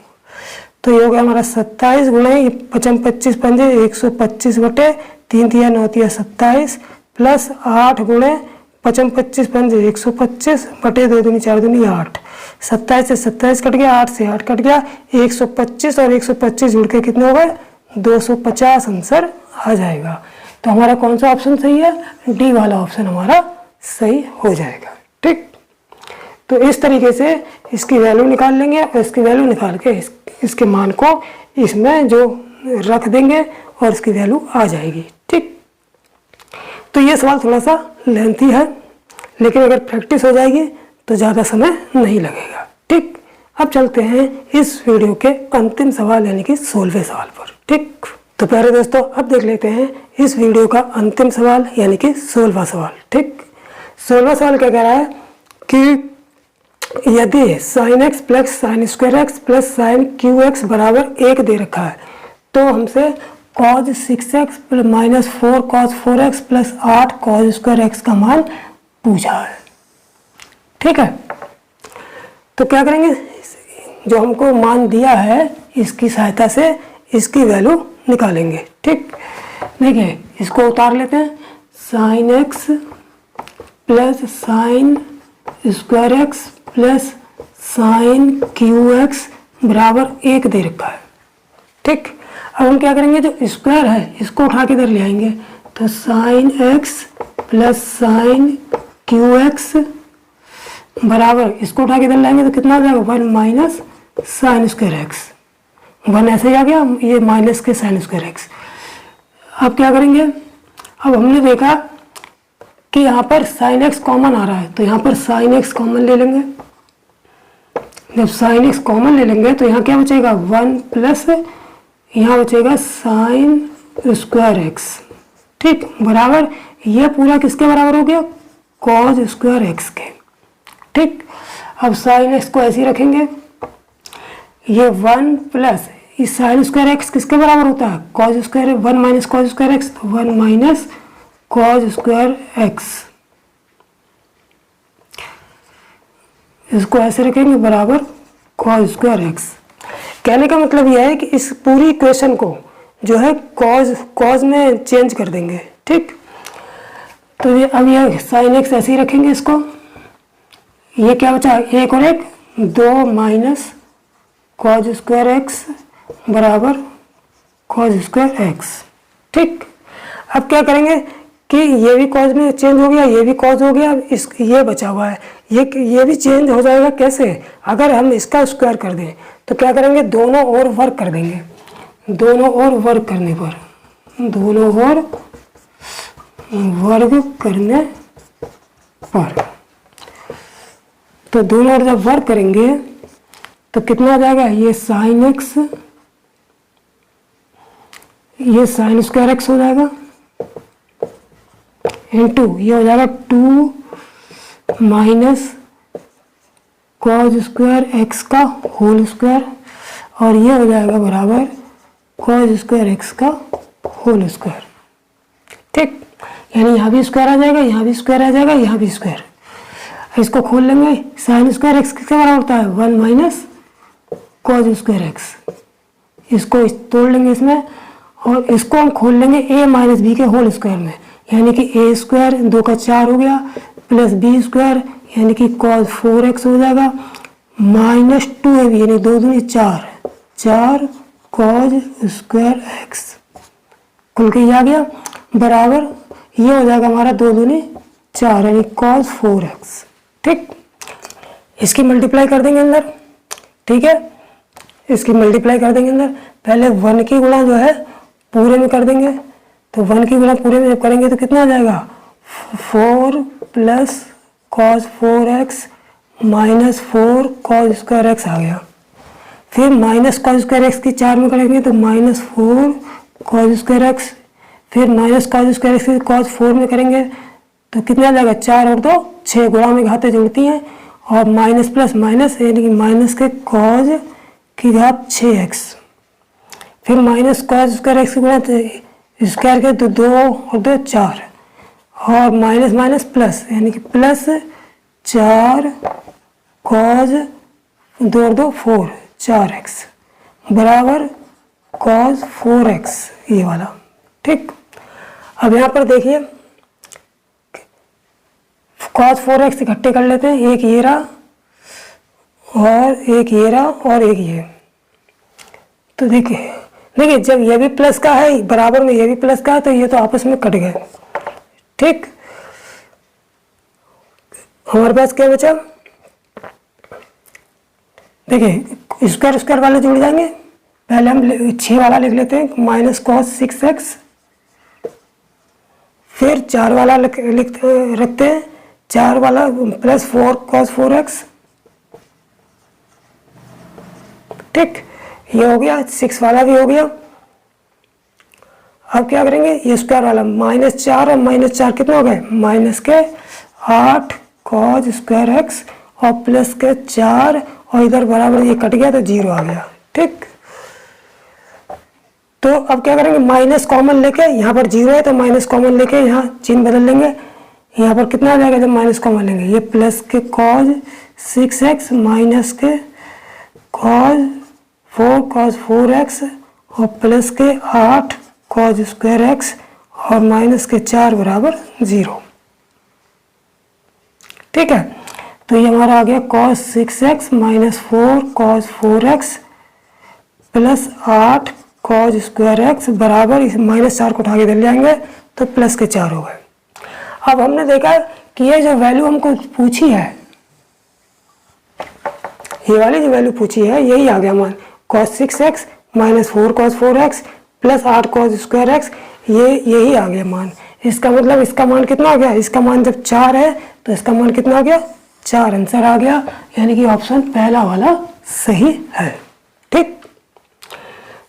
तो ये हो गया हमारा 27 गुणे 25 पंजे 125/3 3 9 27 प्लस 8 गुणे 25 पंजे 125/2 दूनी 4 दूनी 8, 27 से 27 कट गया, 8 से 8 कट गया, 125 और 125 जुड़ के कितने हो गए, 250 आंसर आ जाएगा। तो हमारा कौन सा ऑप्शन सही है, डी वाला ऑप्शन हमारा सही हो जाएगा। ठीक, तो इस तरीके से इसकी वैल्यू निकाल लेंगे और इसकी वैल्यू निकाल के इसके मान को इसमें जो रख देंगे और इसकी वैल्यू आ जाएगी। ठीक, तो ये सवाल थोड़ा सा लेंथी है, लेकिन अगर प्रैक्टिस हो जाएगी तो ज़्यादा समय नहीं लगेगा। ठीक, अब चलते हैं इस वीडियो के अंतिम सवाल यानी कि 16वें सवाल पर। ठीक, तो प्यारे दोस्तों अब देख लेते हैं इस वीडियो का अंतिम सवाल यानी कि 16वां सवाल। ठीक, 16वां सवाल क्या कह रहा है कि यदि sine x plus sine square x plus sign Q x बराबर 1 दे रखा है तो हमसे cause 6x minus 4 cause 4x plus 8 cause square x का मान पूछा है। ठीक है, तो क्या करेंगे, जो हमको मान दिया है इसकी सहायता से इसकी वैल्यू निकालेंगे। ठीक, देखिए इसको उतार लेते हैं। Sine x plus sine square x plus sign Q x बराबर 1 दे रखा है। ठीक, अब हम क्या करेंगे, जो स्क्वायर है इसको उठा के इधर ले आएंगे, तो sine x plus sign Q x बराबर, इसको उठा के इधर लाएंगे तो कितना आ जाएगा 1 माइनस साइन स्क्वायर एक्स। 1 ऐसे ही आ गया, ये माइनस के साइन स्क्वायर एक्स। अब क्या करेंगे, अब हमने देखा कि यहाँ पर साइन एक्स कॉमन आ रहा है तो यहाँ पर साइन एक्स कॉमन ले लेंगे। जब साइन एक्स कॉमन ले लेंगे तो यहाँ क्या बचेगा 1 प्लस यहाँ बचेगा साइन स्क्वायर एक्स। ठीक, बराबर ये पूरा किसके बराबर हो गया, कॉज स्क्वायर एक्स के। ठीक, अब साइन एक्स को ऐसे ही रखेंगे, ये 1 प्लस इस साइन स्क्वायर एक्स किसके बराबर होता है, cause square 1 minus cos square x, तो 1 माइनस कॉज स्क्वायर एक्स। इसको ऐसे रखेंगे बराबर कॉज स्क्वायर एक्स। कहने का मतलब यह है कि इस पूरी इक्वेशन को जो है कॉज में चेंज कर देंगे। ठीक, तो ये अब ये साइन एक्स ऐसे ही रखेंगे इसको। ये क्या बचा, 1 और 1 2 माइनस कॉज स्क्वायर एक्स बराबर कॉज स्क्वायर एक्स। ठीक, अब क्या करेंगे कि ये भी कॉज में चेंज हो गया, ये भी कॉज हो गया, इस ये बचा हुआ है, ये भी चेंज हो जाएगा। कैसे, अगर हम इसका स्क्वायर कर दें तो क्या करेंगे, दोनों ओर वर्क कर देंगे। दोनों ओर वर्क करने पर, दोनों ओर वर्ग करने पर, तो दोनों ओर जब वर्क करेंगे तो कितना आ जाएगा, ये साइन एक्स, ये साइन स्क्वायर एक्स हो जाएगा इनटू ये हो जाएगा 2 माइनस कॉज स्क्वायर एक्स का होल स्क्वायर, और ये हो जाएगा बराबर कॉज स्क्वायर एक्स का होल स्क्वायर। ठीक, यानी यहाँ भी स्क्वायर आ जाएगा, यहाँ भी स्क्वायर आ जाएगा, यहाँ भी स्क्वायर। इसको खोल लेंगे, साइन स्क्वायर एक्स किसके बराबर होता है 1 माइनस कॉज स्क्वायर एक्स। इसको तोड़ लेंगे इसमें और इसको हम खोल लेंगे a माइनस बी के होल स्क्वायर में, यानी कि a स्क्वायर 2 का 4 हो गया प्लस बी स्क्वायर यानी कि कॉज 4x हो जाएगा माइनस 2ab यानी 2 दूनी 4 कॉज स्क्वायर एक्स। खुल के ये आ गया बराबर ये हो जाएगा हमारा 2 दूनी 4 यानी कॉज 4x। ठीक, इसकी मल्टीप्लाई कर देंगे अंदर। ठीक है, इसकी मल्टीप्लाई कर देंगे अंदर। पहले 1 की गुणा जो है पूरे में कर देंगे, तो 1 की गुणा पूरे में जब करेंगे तो कितना आ जाएगा 4 plus cos 4x minus 4 cos square x आ गया। फिर माइनस कॉस स्क्वायर एक्स की 4 में करेंगे तो माइनस 4 कॉस स्क्वायर एक्स, फिर माइनस कॉस स्क्वायर एक्स की कॉस 4 में करेंगे तो कितना आ जाएगा 4 और 2 6 गुणा में घातें जुड़ती हैं और माइनस प्लस माइनस यानी कि माइनस के कॉज की घात 6x, फिर माइनस कॉस स्क्वायर एक्स की गुणा स्क्वायर के तो 2 और 2 4 और माइनस माइनस प्लस यानी कि प्लस 4 कॉज 2 और 2 4 4x बराबर कॉज 4x ये वाला। ठीक, अब यहाँ पर देखिए कॉज 4x इकट्ठे कर लेते हैं, एक ये रहा और एक ये रहा और एक ये। तो देखिए जब ये भी प्लस का है बराबर में ये भी प्लस का है तो ये तो आपस में कट गए। ठीक, हमारे पास क्या बचा, देखिए स्क्वायर स्क्वायर वाले जुड़ जाएंगे। पहले हम 6 वाला लिख लेते हैं माइनस कॉस 6x, फिर 4 वाला रखते हैं 4 वाला प्लस 4 कॉस 4x। ठीक, ये हो गया, 6 वाला भी हो गया। अब क्या करेंगे ये स्क्वायर वाला माइनस 4 और माइनस 4 कितने हो गए माइनस के 8 कॉज स्क्वायर एक्स और प्लस के 4 और इधर बराबर ये कट गया तो 0 आ गया। ठीक, तो अब क्या करेंगे, माइनस कॉमन लेके, यहाँ पर 0 है तो माइनस कॉमन लेके यहाँ चिन्ह बदल लेंगे। यहाँ पर कितना आ जाएगा जब माइनस कॉमन लेंगे, ये प्लस के cos 6x माइनस के cos 4x और प्लस के 8 cos स्क्वायर x और माइनस के 4 बराबर 0। ठीक है, तो ये हमारा आ गया cos 6x minus 4 cos 4x plus 8 cos square x बराबर, इस माइनस 4 को उठा के इधर ले आएंगे तो प्लस के 4 हो गए। अब हमने देखा कि ये जो वैल्यू हमको पूछी है, ये वाली जो वैल्यू पूछी है यही आ गया मान, cos 6x minus 4 cos 4x plus 8 cos square x, ये यही आ गया मान। इसका मतलब इसका मान कितना आ गया, इसका मान जब 4 है तो इसका मान कितना आ गया, 4 आंसर आ गया, यानी कि ऑप्शन पहला वाला सही है। ठीक,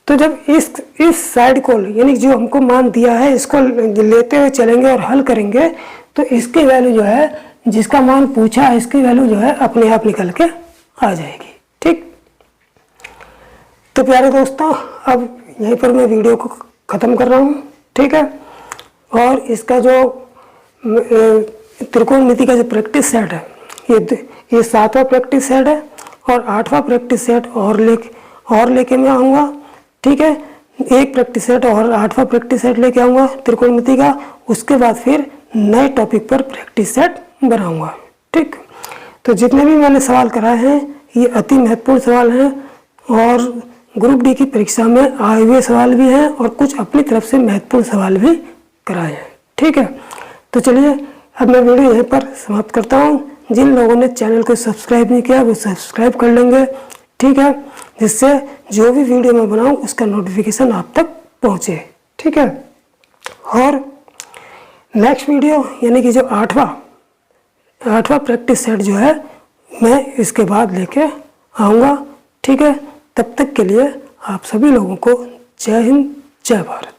तो जब इस साइड को यानी जो हमको मान दिया है इसको लेते हुए चलेंगे और हल करेंगे तो इसकी वैल्यू जो है, जिसका मान पूछा है इसकी वैल्यू जो है अपने आप निकल के आ जाएगी। ठीक, तो प्यारे दोस्तों अब यहीं पर मैं वीडियो को ख़त्म कर रहा हूँ। ठीक है, और इसका जो त्रिकोणमिति का जो प्रैक्टिस सेट है, ये 7वां प्रैक्टिस सेट है और 8वां प्रैक्टिस सेट और लेके मैं आऊँगा। ठीक है, एक प्रैक्टिस सेट और 8वां प्रैक्टिस सेट लेके आऊँगा त्रिकोणमिति का, उसके बाद फिर नए टॉपिक पर प्रैक्टिस सेट बनाऊँगा। ठीक, तो जितने भी मैंने सवाल कराए हैं ये अति महत्वपूर्ण सवाल हैं और ग्रुप डी की परीक्षा में आए हुए सवाल भी हैं और कुछ अपनी तरफ से महत्वपूर्ण सवाल भी कराए हैं। ठीक है, तो चलिए अब मैं वीडियो यहीं पर समाप्त करता हूँ। जिन लोगों ने चैनल को सब्सक्राइब नहीं किया वो सब्सक्राइब कर लेंगे। ठीक है, जिससे जो भी वीडियो मैं बनाऊँ उसका नोटिफिकेशन आप तक पहुँचे। ठीक है, और नेक्स्ट वीडियो यानी कि जो 8वां प्रैक्टिस सेट जो है मैं इसके बाद लेके आऊँगा। ठीक है, तब तक के लिए आप सभी लोगों को जय हिंद जय भारत।